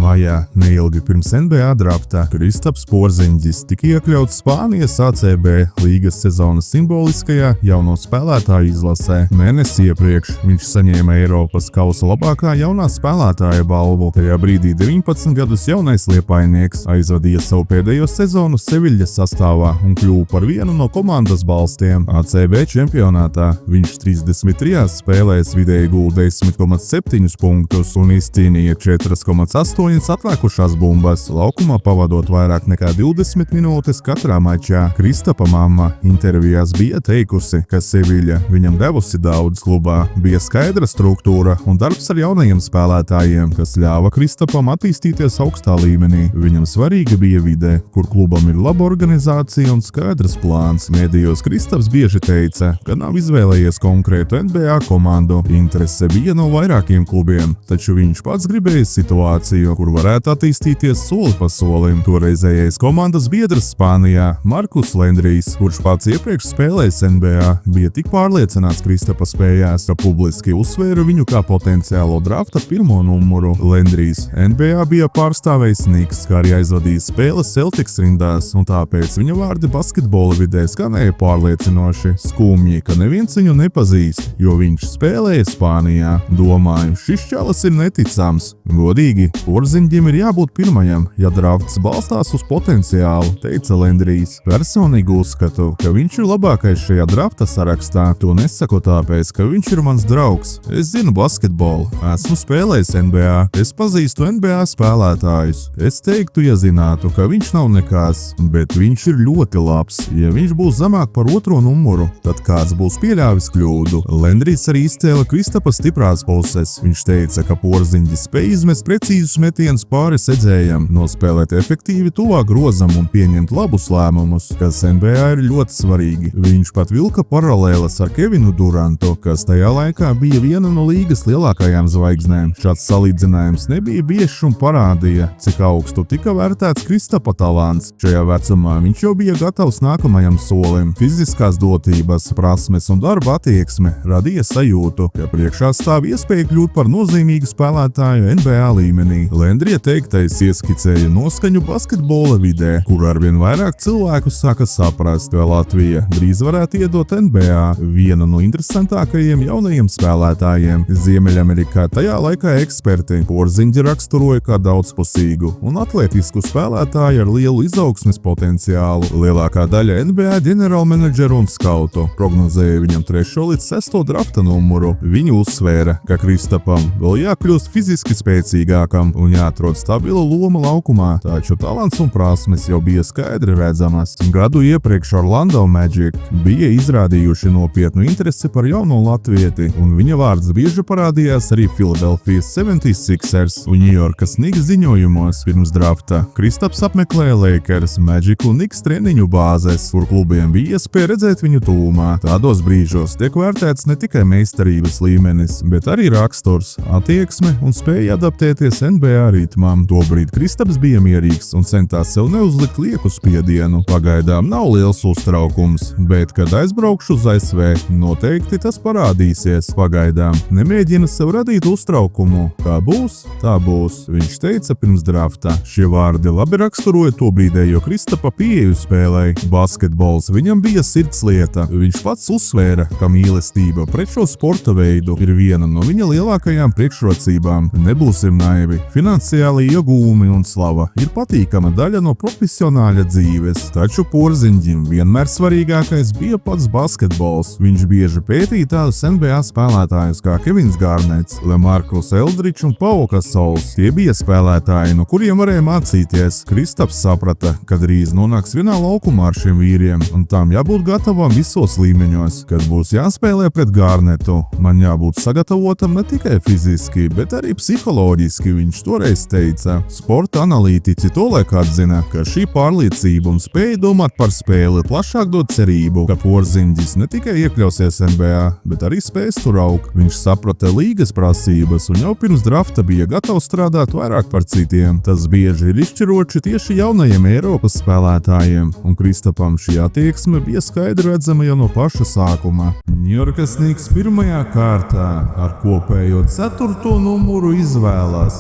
Maijā, neilgi pirms NBA drafta, Kristaps Porziņģis tika iekļauts Spānijas ACB līgas sezonas simboliskajā jauno spēlētāju izlasē. Mēnesi iepriekš viņš saņēma Eiropas kausa labākā jaunā spēlētāja balvu. Tajā brīdī 19 gadus jaunais liepainieks aizvadīja savu pēdējo sezonu Seviļas sastāvā un kļuva par vienu no komandas balstiem ACB čempionātā. Viņš 33 spēlēs vidēji guva 10,7 punktus un izcīnīja 4,8 atlikušās bumbas, laukumā pavadot vairāk nekā 20 minūtes katrā mačā. Kristapa mamma intervijās bija teikusi, ka Seviļa viņam devusi daudz. Klubā bija skaidra struktūra un darbs ar jaunajiem spēlētājiem, kas ļāva Kristapam attīstīties augstā līmenī. Viņam svarīga bija vide, kur klubam ir laba organizācija un skaidrs plāns. Mēdījos Kristaps bieži teica, ka nav izvēlējies konkrētu NBA komandu. Interese bija no vairākiem klubiem, taču viņš pats gribēja situāciju, kur varētu attīstīties soli pa solim. Toreizējais komandas biedrs Spānijā, Markus Lendrijs, kurš pats iepriekš spēlējis NBA, bija tik pārliecināts Kristapa spējās, ka publiski uzsvēra viņu kā potenciālo drafta pirmo numuru. Lendrijs NBA bija pārstāvējis Knicks, kā arī aizvadījis spēles Celtics rindās, un tāpēc viņa vārdi basketbola vidē skanēja pārliecinoši. Skumji, ka neviens viņu nepazīst, jo viņš spēlēja Spānijā. Domāju, šis čalis ir neticams. Godīgi, Porziņģim ir jābūt pirmajam, ja drafts balstās uz potenciālu, teica Lendrijs. Personīgi uzskatu, ka viņš ir labākais šajā drafta sarakstā. To nesaku tāpēc, ka viņš ir mans draugs. Es zinu basketbolu, esmu spēlējis NBA, es pazīstu NBA spēlētājus. Es teiktu, ja zinātu, ka viņš nav nekas, bet viņš ir ļoti labs. Ja viņš būs zemāk par otro numuru, tad kāds būs pieļāvis kļūdu. Lendrijs arī izcēla Kristapa stiprās puses. Viņš teica, ka Porziņģis spēj izmest precīzus metienus pāri sedzējam, nospēlēt efektīvi tuvāk grozam un pieņemt labus lēmumus, kas NBA ir ļoti svarīgi. Viņš pat vilka paralēles ar Kevinu Durantu, kas tajā laikā bija viena no līgas lielākajām zvaigznēm. Šāds salīdzinājums nebija biešs un parādīja, cik augstu tika vērtēts Kristapa talants. Šajā vecumā viņš jau bija gatavs nākamajam solim. Fiziskās dotības, prasmes un darba attieksme radīja sajūtu, ka priekšā stāv iespēja kļūt par nozīmīgu spēlētāju NBA līmenī. Lendrija teiktais ieskicēja noskaņu basketbola vidē, kur arvien vairāk cilvēku sāka saprast, ka Latvija drīz varētu iedot NBA vienu no interesantākajiem jaunajiem spēlētājiem. Ziemeļamerikā tajā laikā eksperti Porziņģi raksturoja kā daudzpusīgu un atletisku spēlētāju ar lielu izaugsmes potenciālu. Lielākā daļa NBA ģenerālmenedžeru un skautu prognozēja viņam 3. līdz 6. drafta numuru. Viņi uzsvēra, ka Kristapam vēl jākļūst fiziski spēcīgākam un jāatrod stabila loma laukumā, taču talants un prasmes jau bija skaidri redzamas. Gadu iepriekš Orlando Magic bija izrādījuši nopietnu interesi par jauno latvieti, un viņa vārds bieži parādījās arī Philadelphia 76ers un New York Knicks ziņojumos. Pirms drafta Kristaps apmeklēja Lakers, Magic un Knicks treniņu bāzes, kur klubiem bija iespēja redzēt viņu tūmā. Tādos brīžos tiek vērtēts ne tikai meistarības līmenis, bet arī raksturs, attieksme un spēja adaptēties NBA ritmam. Tobrīd Kristaps bija mierīgs un centās sev neuzlikt lieku spiedienu. Pagaidām nav liels uztraukums, bet, kad aizbraukšu uz ASV, noteikti tas parādīsies. Pagaidām nemēģina sev radīt uztraukumu. Kā būs, tā būs, viņš teica pirms drafta. Šie vārdi labi raksturoja tobrīdējo Kristapa pieeju spēlei. Basketbols viņam bija sirdslieta. Viņš pats uzsvēra, ka mīlestība pret šo sporta veidu ir viena no viņa lielākajām priekšrocībām. Nebūsim naivi. Finansiāli iegūmi un slava ir patīkama daļa no profesionāļa dzīves, taču Porziņģim vienmēr svarīgākais bija pats basketbols. Viņš bieži pētīja tādus NBA spēlētājus kā Kevins Garnets, LeMarcus Aldridge un Pau Gasols. Tie bija spēlētāji, no kuriem varēja mācīties. Kristaps saprata, ka drīz nonāks vienā laukumā ar šiem vīriem, un tam jābūt gatavam visos līmeņos. Kad būs jāspēlē pret Garnetu, man jābūt sagatavotam ne tikai fiziski, bet arī psiholoģiski, viņš toreiz teica. Sporta analītiķi tolaik atzina, ka šī pārliecība un spēja domāt par spēli plašāk dod cerību, ka Porziņģis ne tikai iekļausies NBA, bet arī spēs tur augt. Viņš saprata līgas prasības un jau pirms drafta bija gatavs strādāt vairāk par citiem. Tas bieži ir izšķiroši tieši jaunajiem Eiropas spēlētājiem, un Kristapam šī attieksme bija skaidri redzama jau no paša sākuma. Ņujorkas Knicks pirmajā kārtā ar kopējo 4. numuru izvēlas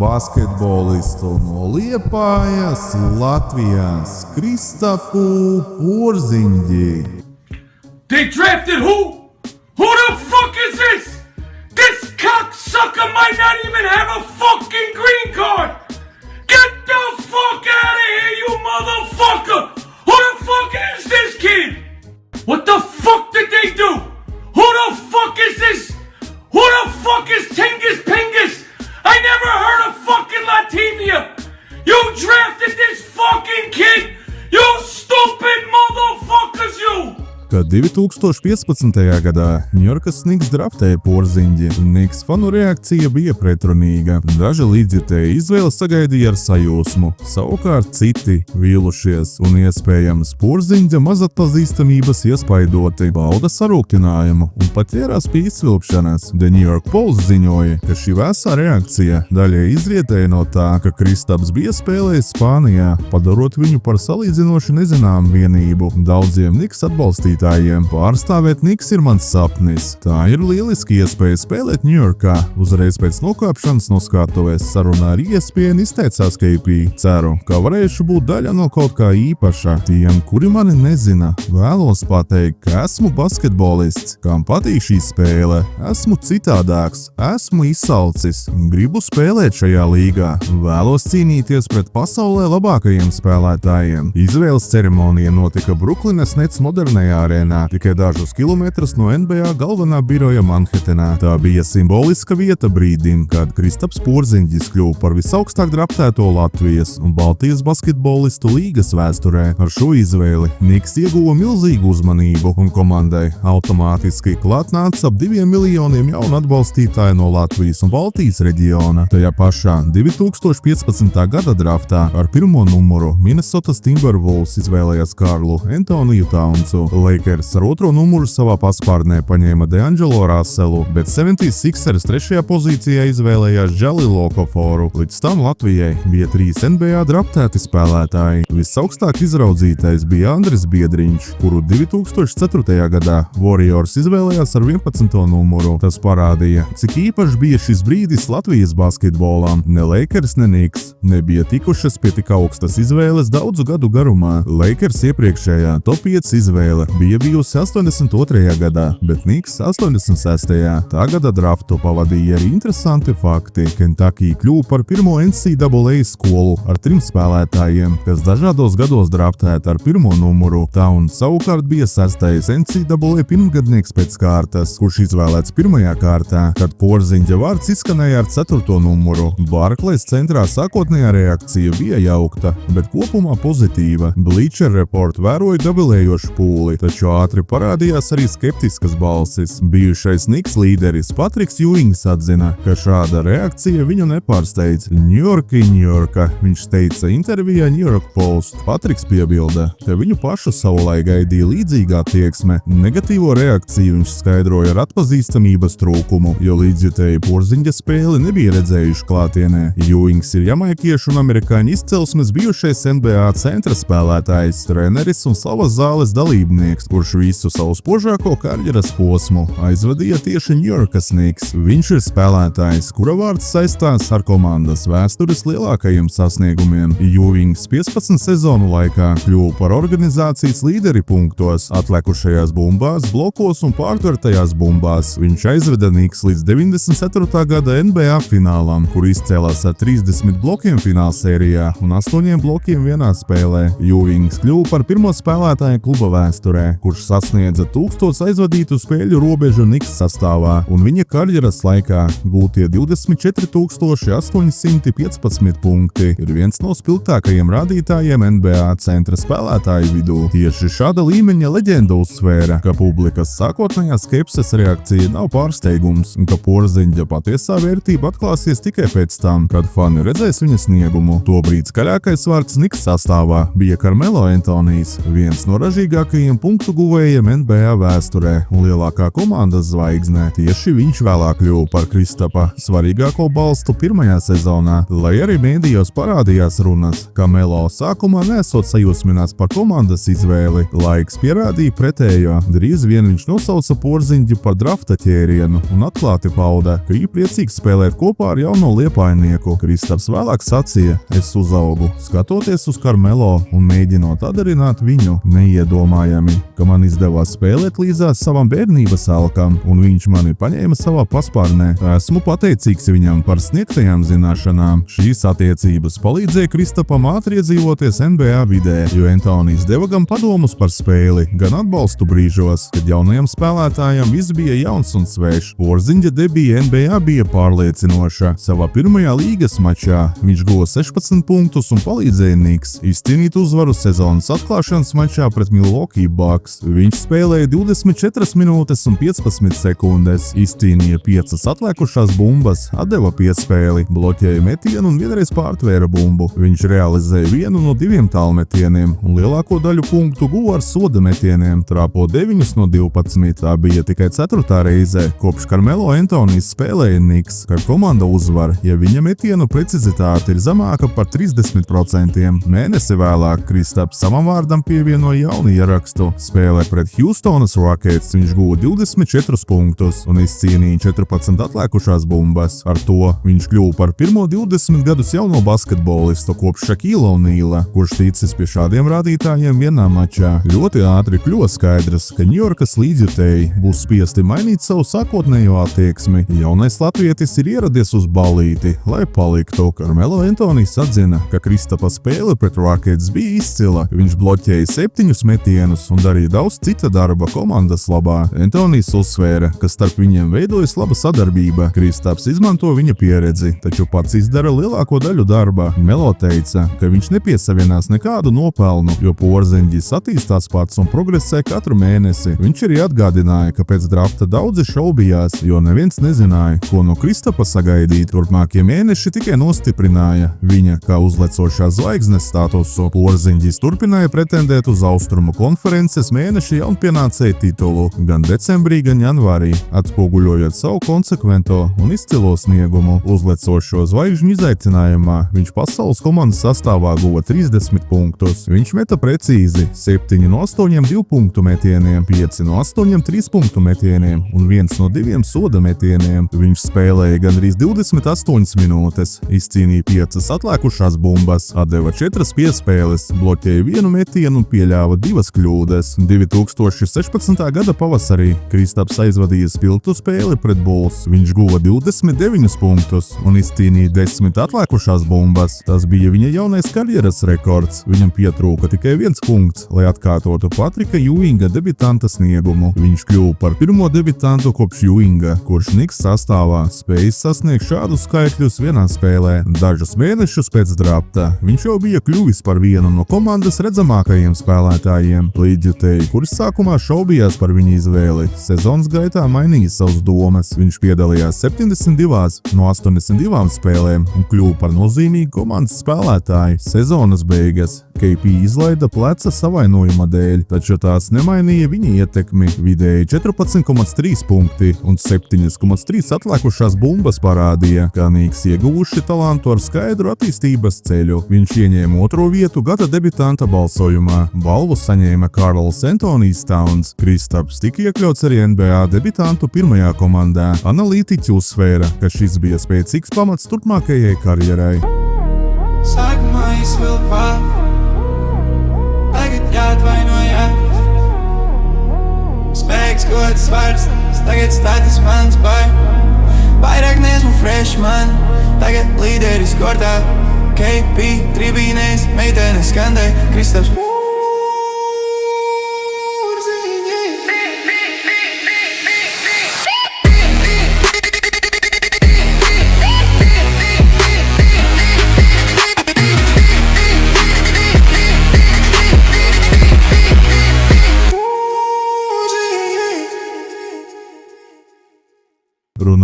basketbolistu no Liepājas, Latvijas Kristapu Porziņģi. They drafted who? Who the fuck is this? This cocksucker might not even have a fucking green card! Get the fuck out of here, you motherfucker! Who the fuck is this kid? What the fuck did they do? Who the fuck is this? Who the fuck is Tingus Pingus? I never heard of fucking Latvia! You drafted this fucking kid! You stupid motherfuckers, you! Kad 2015. gadā Ņujorkas Knicks draftēja Porziņģi, Knicks fanu reakcija bija pretrunīga. Daži līdzjutēji izvēli sagaidīja ar sajūsmu, savukārt citi vīlušies un iespējams Porziņģa mazatpazīstamības iespaidoti bauda sarūktinājumu un pat ķērās pie izsvilpšanas. The New York Post ziņoja, ka šī vēsā reakcija daļai izrietēja no tā, ka Kristaps bija spēlējis Spānijā, padarot viņu par salīdzinoši nezināmu vienību. Daudziem Knicks atbalstītājiem pārstāvēt Knicks ir mans sapnis. Tā ir lieliski iespēja spēlēt Ņujorkā. Uzreiz pēc nokāpšanas no skatuves sarunā ar ESPN izteicās KP. Ceru, ka varēšu būt daļa no kaut kā īpaša. Tiem, kuri mani nezina, vēlos pateikt, ka esmu basketbolists, kam patīk šī spēle. Esmu citādāks, esmu izsalcis, gribu spēlēt šajā līgā. Vēlos cīnīties pret pasaulē labākajiem spēlētājiem. Izvēles ceremonija notika Bruklinas Nets modernajā arēnā, tikai dažus kilometrus no NBA galvenā biroja Manhetenā. Tā bija simboliska vieta brīdim, kad Kristaps Porziņģis kļuva par visaugstāk draftēto Latvijas un Baltijas basketbolistu līgas vēsturē. Ar šo izvēli Knicks ieguva milzīgu uzmanību un komandai automātiski klāt nāca ap 2 miljoniem jaunu atbalstītāju no Latvijas un Baltijas reģiona. Tajā pašā 2015. gada draftā ar pirmo numuru Minnesotas Timberwolves izvēlējās Karlu Antoniju Townsu. Lakers ar otro numuru savā paspārnē paņēma DeAngelo Russellu, bet 76ers trešajā pozīcijā izvēlējās Džalilu Okaforu. Līdz tam Latvijai bija 3 NBA draftēti spēlētāji. Visaugstāk izraudzītais bija Andris Biedriņš, kuru 2004. gadā Warriors izvēlējās ar 11. numuru. Tas parādīja, cik īpašs bija šis brīdis Latvijas basketbolam. Ne Lakers, ne Knicks nebija tikušas pie tik augstas izvēles daudzu gadu garumā. Lakers iepriekšējā top 5 izvēle bija bijusi 82. gadā, bet Knicks 86. Tā gada draftu pavadīja arī interesanti fakti. Kentucky kļuva par pirmo NCAA skolu ar 3 spēlētājiem, kas dažādos gados draftēti ar pirmo numuru. Towns savukārt bija 6. NCAA pirmgadnieks pēc kārtas, kurš izvēlēts pirmajā kārtā, kad Porziņģa vārds izskanēja ar 4. numuru. Barclays centrā sākotnējā reakcija bija jaukta, bet kopumā pozitīva. Bleacher Report vēroja dabilējošu pūli, taču ātri parādījās arī skeptiskas balsis. Bijušais Knicks līderis Patriks Ewings atzina, ka šāda reakcija viņu nepārsteidz. Ņujorka, viņš teica intervijā New York Post. Patriks piebilda, ka viņu pašu savulaik gaidīja līdzīga attieksme. Negatīvo reakciju viņš skaidroja ar atpazīstamības trūkumu, jo līdzjutēji Porziņģa spēli nebija redzējuši klātienē. Ewings ir jamaikiešu un amerikāņu izcelsmes bijušais NBA centra spēlētājs, treneris un savas zāles dalībnieks, kurš visu savu spožāko karjeras posmu aizvadīja tieši Ņujorkas Knicks. Viņš ir spēlētājs, kura vārds saistās ar komandas vēstures lielākajiem sasniegumiem. Ewings 15 sezonu laikā kļuva par organizācijas līderi punktos, atlikušajās bumbās, blokos un pārtvertajās bumbās. Viņš aizveda Knicks līdz 94. gada NBA finālam, kur izcēlās ar 30 blokiem finālsērijā un 8 blokiem vienā spēlē. Ewings kļuva par pirmo spēlētāju kluba vēsturē, kurš sasniedza 1000 aizvadītu spēļu robežu Knicks sastāvā, un viņa karjeras laikā gūtie 24,815 punkti ir viens no spilgtākajiem rādītājiem NBA centra spēlētāju vidū. Tieši šāda līmeņa leģenda uzsvēra, ka publikas sākotnējā skepses reakcija nav pārsteigums, un ka Porziņģa patiesā vērtība atklāsies tikai pēc tam, kad fani redzēs viņa sniegumu. Tobrīd skaļākais vārds Knicks sastāvā bija Carmelo Anthonijs, viens no ražīgākajiem punktu punktu guvējiem NBA vēsturē un lielākā komandas zvaigznē. Tieši viņš vēlāk kļuva par Kristapa svarīgāko balstu pirmajā sezonā, lai arī mēdījos parādījās runas, ka Melo sākumā nesot sajūsmināts par komandas izvēli. Laiks pierādīja pretējo. Drīz vien viņš nosauca Porziņģi par drafta ķērienu un atklāti pauda, ka ir priecīgs spēlēt kopā ar jauno liepājnieku. Kristaps vēlāk sacīja: es uzaugu, skatoties uz Karmelo un mēģinot atdarināt viņu. Neiedomājami, ka man izdevās spēlēt līdzās savam bērnības alkam, un viņš mani paņēma savā paspārnē. Esmu pateicīgs viņam par sniegtajām zināšanām. Šīs attiecības palīdzēja Kristapam ātri iedzīvoties NBA vidē, jo Antonijs deva gan padomus par spēli, gan atbalstu brīžos, kad jaunajam spēlētājam viss bija jauns un svešs. Porziņģa debija NBA bija pārliecinoša. Savā pirmajā līgas mačā viņš guva 16 punktus un palīdzēja Knicks izcīnīt uzvaru sezonas atklāšanas mačā pret Milwaukee Bucks. Viņš spēlēja 24 minūtes un 15 sekundes, izcīnīja 5 atliekušās bumbas, atdeva piespēli, bloķēja metienu un vienreiz pārtvēra bumbu. Viņš realizēja vienu no 2 tālmetieniem un lielāko daļu punktu guva ar soda metieniem, trāpot 9 no 12. Tā bija tikai 4. reize, kopš Karmelo Antonijs spēlēja Knicks, kad komanda uzvar, ja viņa metienu precizitāte ir zemāka par 30%. Mēnesi vēlāk Kristaps savam vārdam pievienoja jaunu ierakstu. Spēlē pret Houstonas Rockets viņš guva 24 punktus un izcīnīja 14 atliekušās bumbas. Ar to viņš kļuva par pirmo 20 gadus jauno basketbolistu kopš Shaquille O'Neala, kurš ticis pie šādiem rādītājiem vienā mačā. Ļoti ātri kļuva skaidrs, ka Ņujorkas līdzjutēji būs spiesti mainīt savu sākotnējo attieksmi. Jaunais latvietis ir ieradies uz ballīti, lai paliktu. Karmelo Antonijs atzina, ka Kristapa spēle pret Rockets bija izcila. Viņš bloķēja 7 metienus un darīja daudz cita darba komandas labā. Antonijs uzsvēra, ka starp viņiem veidojas laba sadarbība. Kristaps izmanto viņa pieredzi, taču pats izdara lielāko daļu darba. Melo teica, ka viņš nepiesavienās nekādu nopelnu, jo Porziņģis attīstās pats un progresē katru mēnesi. Viņš arī atgādināja, ka pēc drafta daudzi šaubījās, jo neviens nezināja, ko no Kristapa sagaidīt. Turpmākie mēneši tikai nostiprināja viņa kā uzlecošā zvaigznes statusu. Porziņģis turpināja pretendēt uz Austrumu konferences mēneša jaunpienācēju titulu gan decembrī, gan janvārī, atspoguļojot savu konsekvento un izcilo sniegumu. Uzlecošo zvaigžņu izaicinājumā viņš pasaules komandas sastāvā guva 30 punktus. Viņš meta precīzi 7 no 8 2-punktu metieniem, 5 no 8 3-punktu metieniem un 1 no 2 soda metieniem. Viņš spēlēja gandrīz 28 minūtes, izcīnīja 5 atliekušās bumbas, atdeva 4 piespēles, bloķēja 1 metienu un pieļāva 2 kļūdas. 2016. gada pavasarī Kristaps aizvadīja spilgtu spēli pret Bulls. Viņš guva 29 punktus un izcīnīja 10 atliekušās bumbas. Tas bija viņa jaunais karjeras rekords. Viņam pietrūka tikai 1 punkts, lai atkārtotu Patrika Ewinga debitanta sniegumu. Viņš kļuva par pirmo debitantu kopš Ewinga, kurš Knicks sastāvā spējis sasniegt šādus skaitļus vienā spēlē. Dažus mēnešus pēc drafta viņš jau bija kļuvis par vienu no komandas redzamākajiem spēlētājiem. Līdzjutēji, kuri sākumā šaubījās par viņa izvēli, sezonas gaitā mainīja savas domas. Viņš piedalījās 72 no 82 spēlēm un kļuva par nozīmīgu komandas spēlētāju. Sezonas beigas KP izlaida pleca savainojuma dēļ, taču tās nemainīja viņa ietekmi. Vidēji 14,3 punkti un 7,3 atliekušās bumbas parādīja, ka Knicks ieguvuši talantu ar skaidru attīstības ceļu. Viņš ieņēma 2. vietu gada debitanta balsojumā. Balvu saņēma Karls Antonijs Towns. Kristaps tika iekļauts arī NBA debitantu pirmajā komandā. Analītiķi uzsvēra, ka šis bija spēcīgs pamats turpmākajai karjerai. Sākumā izvilpā, tagad jāatvainojas. Spēks, gods, svars, tagad status mans boy. Vairāk neesmu freshman, tagad līderis kortā. KP tribīnēs, meitenes skandē, Kristaps Porziņģis.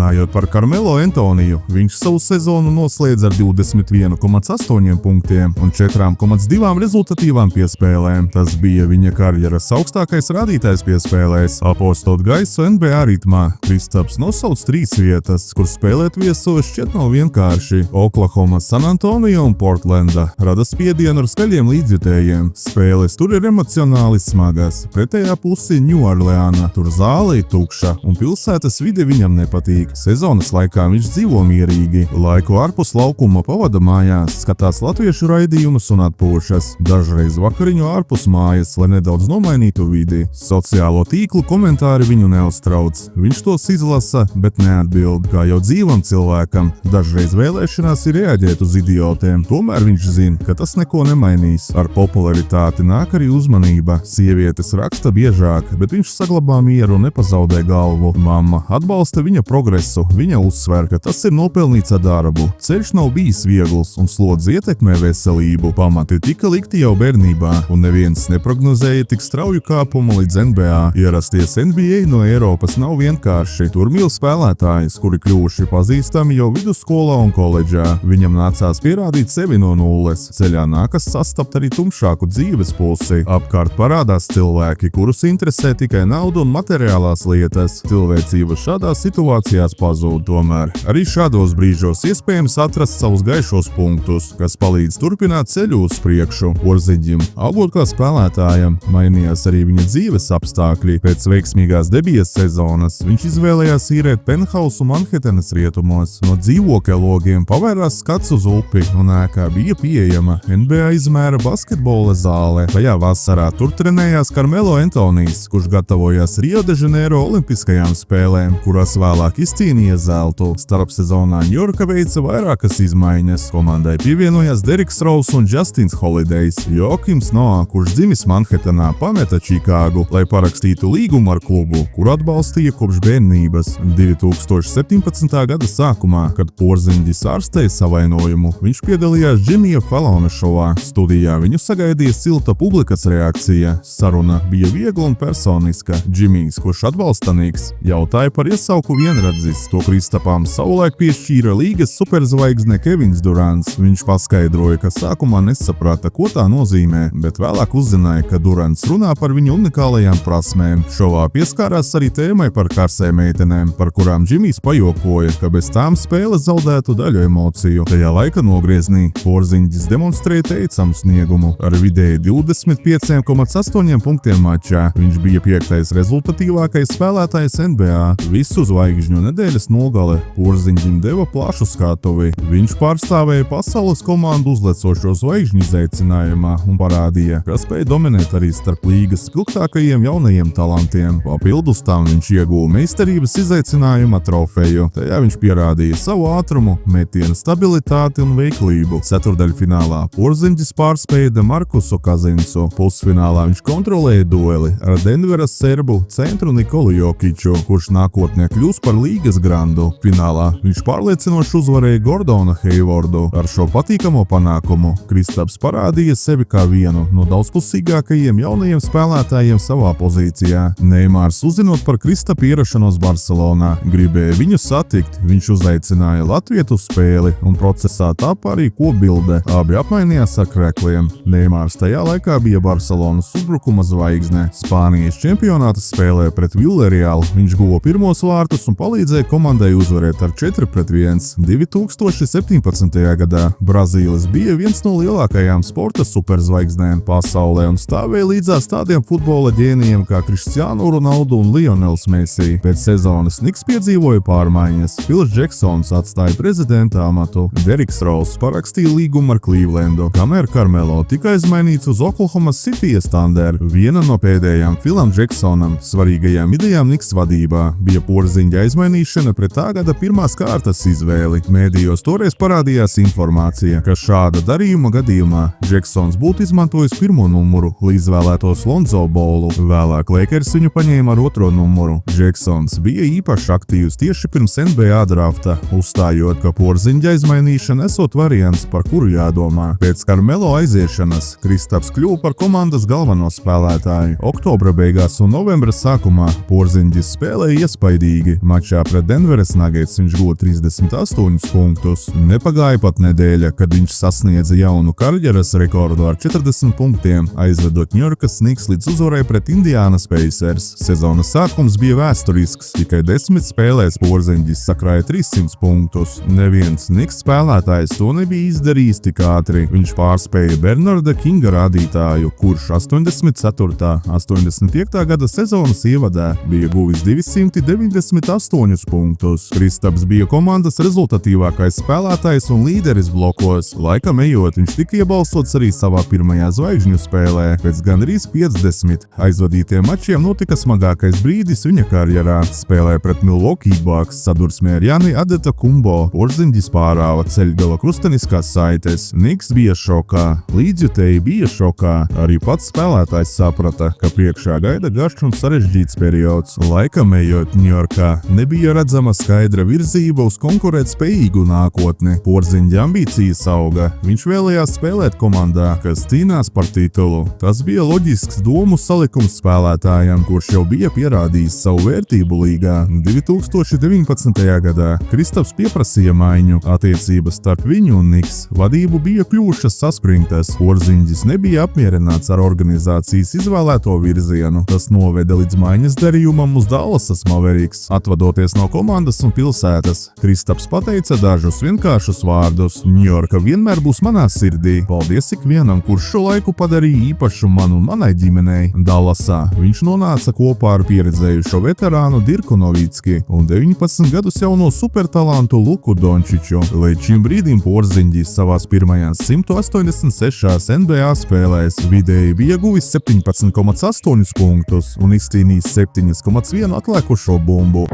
Runājot par Karmelo Antoniju, viņš savu sezonu noslēdz ar 21,8 punktiem un 4,2 rezultatīvām piespēlēm. Tas bija viņa karjeras augstākais rādītājs piespēlēs. Apostot gaisu NBA ritmā, Kristaps nosauc 3 vietas, kur spēlēt viesos šķiet nav vienkārši. Oklahoma, San Antonio un Portlanda rada spiedienu ar skaļiem līdzjutējiem. Spēles tur ir emocionāli smagas. Pretējā pusi Ņūorleāna, tur zāle ir tukša un pilsētas vide viņam nepatīk. Sezonas laikā viņš dzīvo mierīgi. Laiku ārpus laukuma pavada mājās, skatās latviešu raidījumus un atpūšas. Dažreiz vakariņu ārpus mājas, lai nedaudz nomainītu vidi. Sociālo tīklu komentāri viņu neuztrauc. Viņš tos izlasa, bet neatbild. Kā jau dzīvam cilvēkam, dažreiz vēlēšanās ir reaģēt uz idiotiem. Tomēr viņš zina, ka tas neko nemainīs. Ar popularitāti nāk arī uzmanība. Sievietes raksta biežāk, bet viņš saglabā mieru un nepazaudē galvu. Mamma atbalsta viņa progresu. Viņa uzsver, ka tas ir nopelnīts ar darbu. Ceļš nav bijis viegls un slodze ietekmē veselību. Pamati tika likti jau bērnībā, un neviens neprognozēja tik strauju kāpumu līdz NBA. Ierasties NBA no Eiropas nav vienkārši. Tur mīl spēlētājus, kuri kļuvuši pazīstami jau vidusskolā un koledžā. Viņam nācās pierādīt sevi no nulles. Ceļā nākas sastapt arī tumšāku dzīves pusi. Apkārt parādās cilvēki, kurus interesē tikai nauda un materiālās lietas. Cilvēcība šādās situācijās pazūd. Tomēr arī šādos brīžos iespējams atrast savus gaišos punktus, kas palīdz turpināt ceļu uz priekšu. Porziņģim, augot kā spēlētājam, mainījās arī viņa dzīves apstākļi. Pēc veiksmīgās debijas sezonas viņš izvēlējās īrēt penthausu Manhetanas rietumos. No dzīvokļa logiem pavērās skats uz upi un ēkā bija pieejama NBA izmēra basketbola zāle. Tajā vasarā tur trenējās Karmelo Antonijs, kurš gatavojās Rio de Janeiro olimpiskajām spēlēm, kurās vēlāk izcīnīja zeltu. Starpsezonā Ņujorka veica vairākas izmaiņas. Komandai pievienojās Deriks Rouzs un Justins Holidejs. Joakims Noah, kurš dzimis Manhetanā, pameta Čikāgu, lai parakstītu līgumu ar klubu, kur atbalstīja kopš bērnības. 2017. gada sākumā, kad Porziņģis ārstēja savainojumu, viņš piedalījās Džimija Falona šovā. Studijā viņu sagaidīja silta publikas reakcija. Saruna bija viegla un personiska. Džimijs, kurš atbalstanīgs, jautāja par iesauku vienradzis. To Kristapam savulaik piešķīra līgas superzvaigzne Kevins Durants. Viņš paskaidroja, ka sākumā nesaprata, ko tā nozīmē, bet vēlāk uzzināja, ka Durants runā par viņa unikālajām prasmēm. Šovā pieskārās arī tēmai par karsēm meitenēm, par kurām Džimijs pajokoja, ka bez tām spēle zaudētu daļu emociju. Tajā laika nogrieznī Porziņģis demonstrēja teicamu sniegumu. Ar vidēji 25,8 punktiem mačā viņš bija 5. rezultatīvākais spēlētājs NBA. Visu zvaigžņu nedēļas nogale Porziņģim deva plašu skatuvi. Viņš pārstāvēja pasaules komandu uzlecošo zvaigžņu izaicinājumā un parādīja, ka spēja dominēt arī starp līgas spilgtākajiem jaunajiem talantiem. Papildus tam viņš ieguva meistarības izaicinājuma trofeju. Tajā viņš pierādīja savu ātrumu, metiena stabilitāti un veiklību. Ceturdaļfinālā Porziņģis pārspēja Demarkusu Kazinsu. Pusfinālā viņš kontrolēja dueli ar Denveras serbu centru Nikolu Jokiču, kurš nākotnē kļūs par līgas grandu. Finālā viņš pārliecinoši uzvarēja Gordonu Haywardu. Ar šo patīkamo panākumu Kristaps parādīja sevi kā vienu no daudzpusīgākajiem jaunajiem spēlētājiem savā pozīcijā. Neimārs, uzzinot par Kristapa ierašanos Barcelonā, gribēja viņu satikt. Viņš uzaicināja latvietu spēli un procesā tapa arī kopbilde. Abi apmainījās ar krekliem. Neimārs tajā laikā bija Barcelonas uzbrukuma zvaigzne. Spānijas čempionāta spēlē pret Villarreal viņš guva pirmos vārtus un palīdzēja komandai uzvarēt ar 4-1. 2017. gadā Brazīlis bija viens no lielākajām sporta superzvaigznēm pasaulē un stāvēja līdzās tādiem futbola ģēnijiem kā Cristiano Ronaldo un Lionels Messi. Pēc sezonas Knicks piedzīvoja pārmaiņas. Phils Jacksons atstāja prezidenta amatu. Deriks Rouzs parakstīja līgumu ar Clevelandu, kamēr Karmelo tika izmainīts uz Oklahoma City Thunder. Viena no pēdējām Philam Jacksonam svarīgajām idejām Knicks vadībā bija Porziņģa izmainīšana pret tā gada pirmās kārtas izvēli. Mēdījos toreiz parādījās informācija, ka šāda darījuma gadījumā Jacksons būtu izmantojis pirmo numuru, lai izvēlētos Lonzo Ballu. Vēlāk Lakers viņu paņēma ar otro numuru. Jacksons bija īpaši aktīvs tieši pirms NBA drafta, uzstājot, ka Porziņģa izmainīšana esot variants, par kuru jādomā. Pēc Karmelo aiziešanas Kristaps kļuva par komandas galveno spēlētāju. Oktobra beigās un novembra sākumā Porziņģis spēlēja iespaidīgi. Mačā Pret Denveras Nuggets viņš guva 38 punktus. Nepagāja pat nedēļa, kad viņš sasniedza jaunu karjeras rekordu ar 40 punktiem, aizvedot Ņujorkas Knicks līdz uzvarai pret Indianas Pacers. Sezonas sākums bija vēsturisks, tikai 10 spēlēs Porziņģis sakrāja 300 punktus. Neviens Knicks spēlētājs to nebija izdarījis tik ātri. Viņš pārspēja Bernarda Kinga rādītāju, kurš 84. 85. gada sezonas ievadā bija guvis 298 punktus. Kristaps bija komandas rezultatīvākais spēlētājs un līderis blokos. Laikam ejot, viņš tika iebalsots arī savā pirmajā zvaigžņu spēlē. Pēc gandrīz 50 aizvadītiem mačiem notika smagākais brīdis viņa karjerā. Spēlē pret Milwaukee Bucks sadursmē ar Jani Adetokumbo. Porziņģis pārāva ceļgala krusteniskās saites. Knicks bija šokā, līdzjutēji bija šokā. Arī pats spēlētājs saprata, ka priekšā gaida garš un sarežģīts periods. Laikam ejot Ņujorkā, nebija redzama skaidra virzība uz konkurētspējīgu nākotni. Porziņģa ambīcijas auga. Viņš vēlējās spēlēt komandā, kas cīnās par titulu. Tas bija loģisks domu salikums spēlētājam, kurš jau bija pierādījis savu vērtību līgā. 2019. gadā Kristaps pieprasīja maiņu. Attiecības starp viņu un Knicks vadību bija kļuvušas saspringtas. Porziņģis nebija apmierināts ar organizācijas izvēlēto virzienu. Tas noveda līdz maiņas darījumam uz Dallasas Mavericks. Atvadoties no komandas un pilsētas, Kristaps pateica dažus vienkāršus vārdus: Ņujorka vienmēr būs manā sirdī. Paldies ikvienam, kurš šo laiku padarīja īpašu man un manai ģimenei. Dallasā viņš nonāca kopā ar pieredzējušo veterānu Dirku Novicki un 19 gadus jauno supertalantu Luku Dončiču. Līdz šim brīdim Porziņģis savās pirmajās 186 NBA spēlēs vidēji bija guvis 17,8 punktus un izcīnījis 7,1 atlikušo bumbu.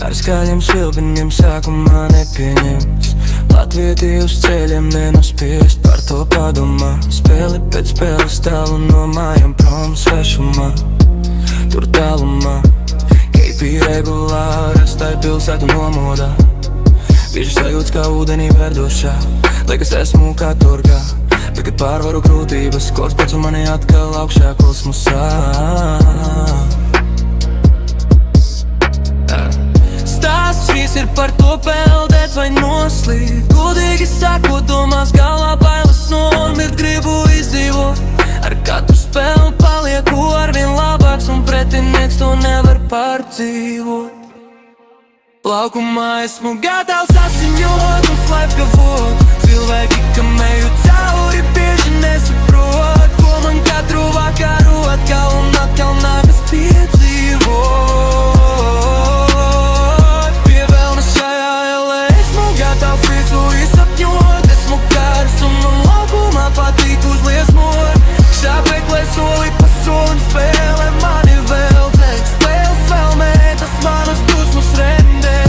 Ar skaļiem švilpiniem sākumā nepieņemts. Latvieti uz ceļiem nenospiest, par to padomā. Spēli pēc spēles tālu no mājām, prom svešumā. Tur tālumā KP regulāri atstāja pilsētu nomodā. Bieži sajūts kā ūdenī verdošā, liekas esmu kā turgā. Bet, kad pārvaru grūtības, koks pēc un mani atkal augšā kosmosā. Stāsts šīs ir par to peldēt vai noslīd. Gudīgi sakot, domās galvā bailes nomirt. Gribu izdzīvot, ar katru spēli palieku arvien labāks, un pretinieks to nevar pārdzīvot. Laukumā esmu gatavs asiņot un slepkavot. Cilvēki, kam eju cauri, bieži nesaprot, ko man katru vakaru atkal un atkal nākas piedzīvot. Esmu kārs un man laukumā patīk uzliesmot. Šāpēklē soli pa solim spēlē mani vēl dzēk. Spēles vēl mētas manas dusmas rendē.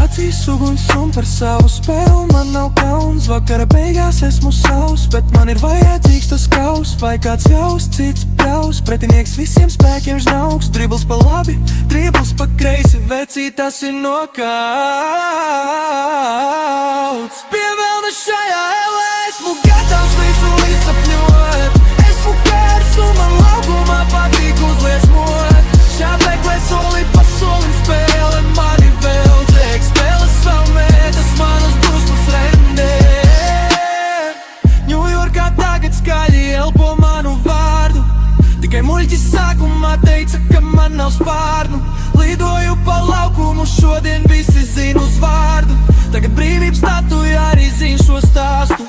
Acīs uguns un par savu spēli man nav kauns. Vakara beigās esmu savs, bet man ir vajadzīgs tas kaus. Vai kāds jaus, cits pļaus. Pretinieks visiem spēkiem žnauks. Dribls pa labi, dribls pa kreisi. Vecī tas ir nokauts. Pievelna šajā LA, esmu gatavs visu izsapņot. Esmu kārs un man laukumā patīk uzliesmot. Šāpēklē soli pa solim spēle mani vēl dzēk. Spēles vēl mētas manas dusmas rendē. Ņujorkā tagad skaļi elpo manu vārdu. Tikai muļķis sākumā teica, ka man nav spārnu. Lidoju pa laukumu, šodien visi zin uz vārdu. Tagad brīvības statuja arī zin šo stāstu.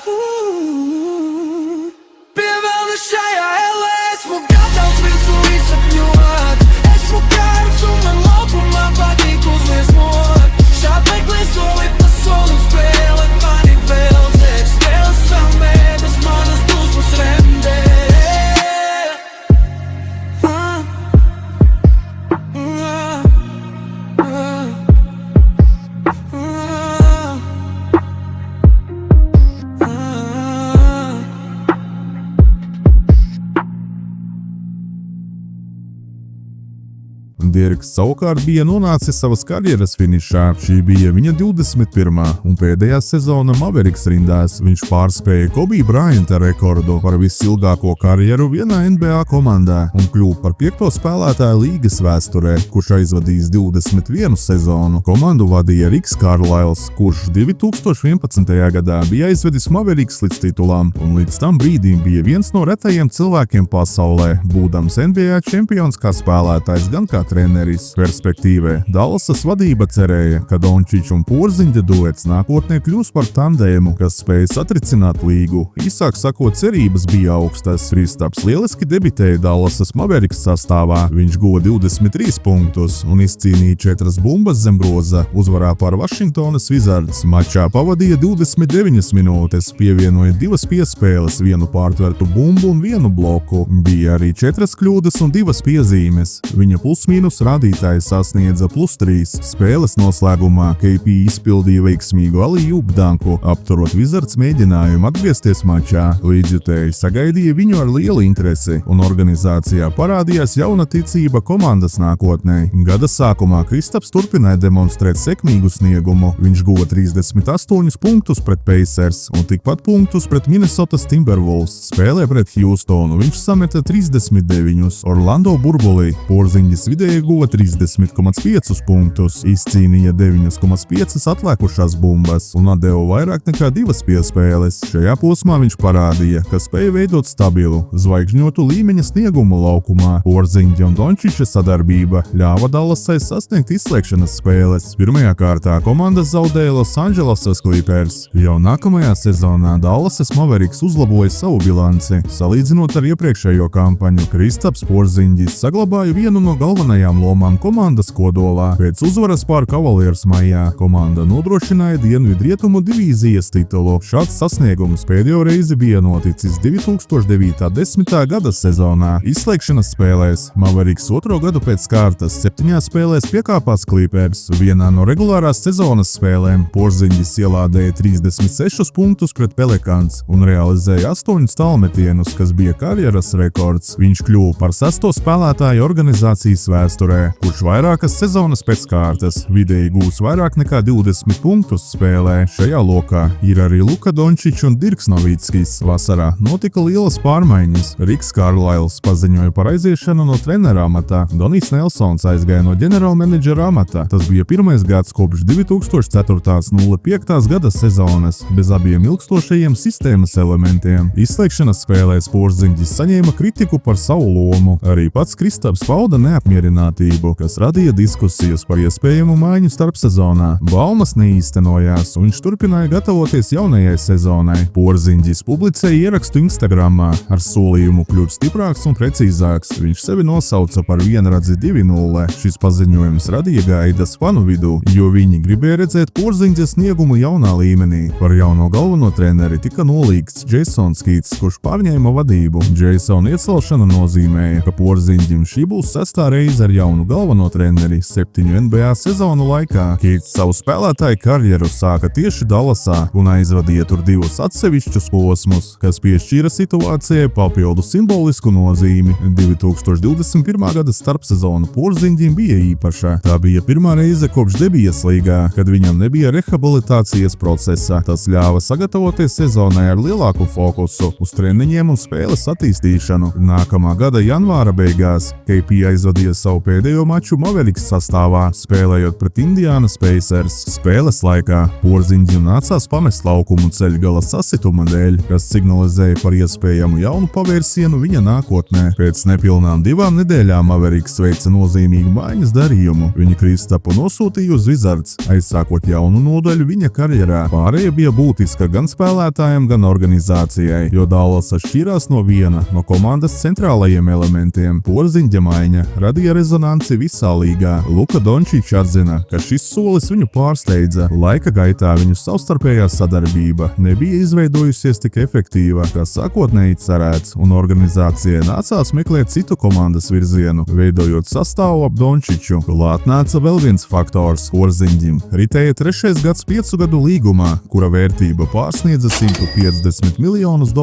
Pievelna šajā LA, esmu gatavs visu izsapņot. Esmu kārs un man laukumā patīk uzliesmot. Šāpēklē soli pa solim spēle mani vēl dzēk. Spēles vēl mētas manas dusmas rendē. Dirks savukārt bija nonācis savas karjeras finišā. Šī bija viņa 21. un pēdējā sezona Mavericks rindās. Viņš pārspēja Kobe Bryanta rekordu par visilgāko karjeru vienā NBA komandā un kļuva par 5. spēlētāju līgas vēsturē, kurš aizvadījis 21 sezonu. Komandu vadīja Riks Karlails, kurš 2011. gadā bija aizvedis Mavericks līdz titulām un līdz tam brīdim bija viens no retajiem cilvēkiem pasaulē, būdams NBA čempions kā spēlētājs, gan kā treneris. Perspektīvē Dallasas vadība cerēja, ka Dončičs un Porziņģa duets nākotnē kļūs par tandēmu, kas spēja satricināt līgu. Īsāk sakot, cerības bija augstas. Kristaps lieliski debitēja Dallasas Mavericks sastāvā. Viņš guva 23 punktus un izcīnīja 4 bumbas zem groza. Uzvarā pār Vašingtonas Wizards mačā pavadīja 29 minūtes, pievienoja 2 piespēles, 1 pārtvertu bumbu un 1 bloku. Bija arī 4 kļūdas un 2 piezīmes. Viņa plus-mínus rādītājs sasniedza +3. Spēles noslēgumā KP izpildīja veiksmīgu alley-oop danku, apturot Wizards mēģinājumu atgriezties mačā. Līdzjutēji sagaidīja viņu ar lielu interesi, un organizācijā parādījās jauna ticība komandas nākotnē. Gada sākumā Kristaps turpināja demonstrēt sekmīgu sniegumu. Viņš guva 38 punktus pret Pacers un tikpat punktus pret Minnesotas Timberwolves. Spēlē pret Houstonu viņš sameta 39. Orlando burbulī Porziņģis vidēji guva 30,5 punktus, izcīnīja 9,5 atlikušās bumbas un atdeva vairāk nekā 2 piespēles. Šajā posmā viņš parādīja, ka spēja veidot stabilu, zvaigžņotu līmeņa sniegumu laukumā. Porziņģa un Dončiča sadarbība ļāva Dallasai sasniegt izslēgšanas spēles. Pirmajā kārtā komandas zaudēja Los Angelesas Clippers. Jau nākamajā sezonā Dallasas Mavericks uzlaboja savu bilanci. Salīdzinot ar iepriekšējo kampaņu, Kristaps Porziņģis saglabāja vienu no galvenajām lomām komandas kodolā. Pēc uzvaras pār Cavaliers maijā komanda nodrošināja Dienvidrietumu divīzijas titulu. Šāds sasniegums pēdējo reizi bija noticis 2009.-10. gada sezonā. Izslēgšanas spēlēs Mavericks 2. gadu pēc kārtas 7 spēlēs piekāpās Clippers. Vienā no regulārās sezonas spēlēm Porziņģis ielādēja 36 punktus pret Pelicans un realizēja 8 tālmetienus, kas bija karjeras rekords. Viņš kļuva par 6. spēlētāju organizācijas vēsturē, kurš vairākas sezonas pēc kārtas vidēji gūs vairāk nekā 20 punktus spēlē. Šajā lokā ir arī Luka Dončičs un Dirks Novickis. Vasarā notika lielas pārmaiņas. Riks Karlails paziņoja par aiziešanu no trenera amata. Donijs Nelsons aizgāja no ģenerālmenedžera amata. Tas bija pirmais gads kopš 2004.-05. gada sezonas bez abiem ilgstošajiem sistēmas elementiem. Izslēgšanas spēlēs Porziņģis saņēma kritiku par savu lomu. Arī pats Kristaps pauda neapmierinātību, kas radīja diskusijas par iespējamu maiņu starpsezonā. Baumas neīstenojās, un viņš turpināja gatavoties jaunajai sezonai. Porziņģis publicēja ierakstu Instagramā ar solījumu kļūt stiprāks un precīzāks. Viņš sevi nosauca par vienradzi 2.0. Šis paziņojums radīja gaidas fanu vidū, jo viņi gribēja redzēt Porziņģa sniegumu jaunā līmenī. Par jauno galveno treneri tika nolīgts Jasons Kīts, kurš pārņēma vadību. Jasona iecelšana nozīmēja, ka Porziņģim šī būs 6. reize ar jaunu galveno treneri 7 NBA sezonu laikā. Kīts savu spēlētāju karjeru sāka tieši Dallasā un aizvadīja tur 2 atsevišķus posmus, kas piešķīra situācijai papildu simbolisku nozīmi. 2021. gada starpsezona Porziņģim bija īpaša. Tā bija pirmā reize kopš debijas līgā, kad viņam nebija rehabilitācijas procesa. Tas ļāva sagatavoties sezonai ar lielāku fokusu uz treniņiem un spēles attīstīšanu. Nākamā gada janvāra beigās KP aizvadīja savu pēdējo maču Mavericks sastāvā, spēlējot pret Indianas Pacers. Spēles laikā Porziņģim nācās pamest laukumu ceļgala sasituma dēļ, kas signalizēja par iespējamu jaunu pavērsienu viņa nākotnē. Pēc nepilnām 2 nedēļām Mavericks veica nozīmīgu maiņas darījumu. Viņa Kristapu nosūtīja uz Wizards, aizsākot jaunu nodaļu viņa karjerā. Pārējie bija būtiska gan spēlētājiem, gan organizācijai, jo Dallasa šķirās no viena no komandas centrālajiem elementiem. Porziņģa maiņa radīja rezonanci visā līgā. Luka Dončičs atzina, ka šis solis viņu pārsteidza. Laika gaitā viņu savstarpējā sadarbība nebija izveidojusies tik efektīva, kā sākotnēji cerēts, un organizācijai nācās meklēt citu komandas virzienu, veidojot sastāvu ap Dončiču. Klāt nāca vēl viens faktors - Porziņģim ritēja 3. gads 5 gadu līgumā, kura vērtība pārsniedza $150 miljonus.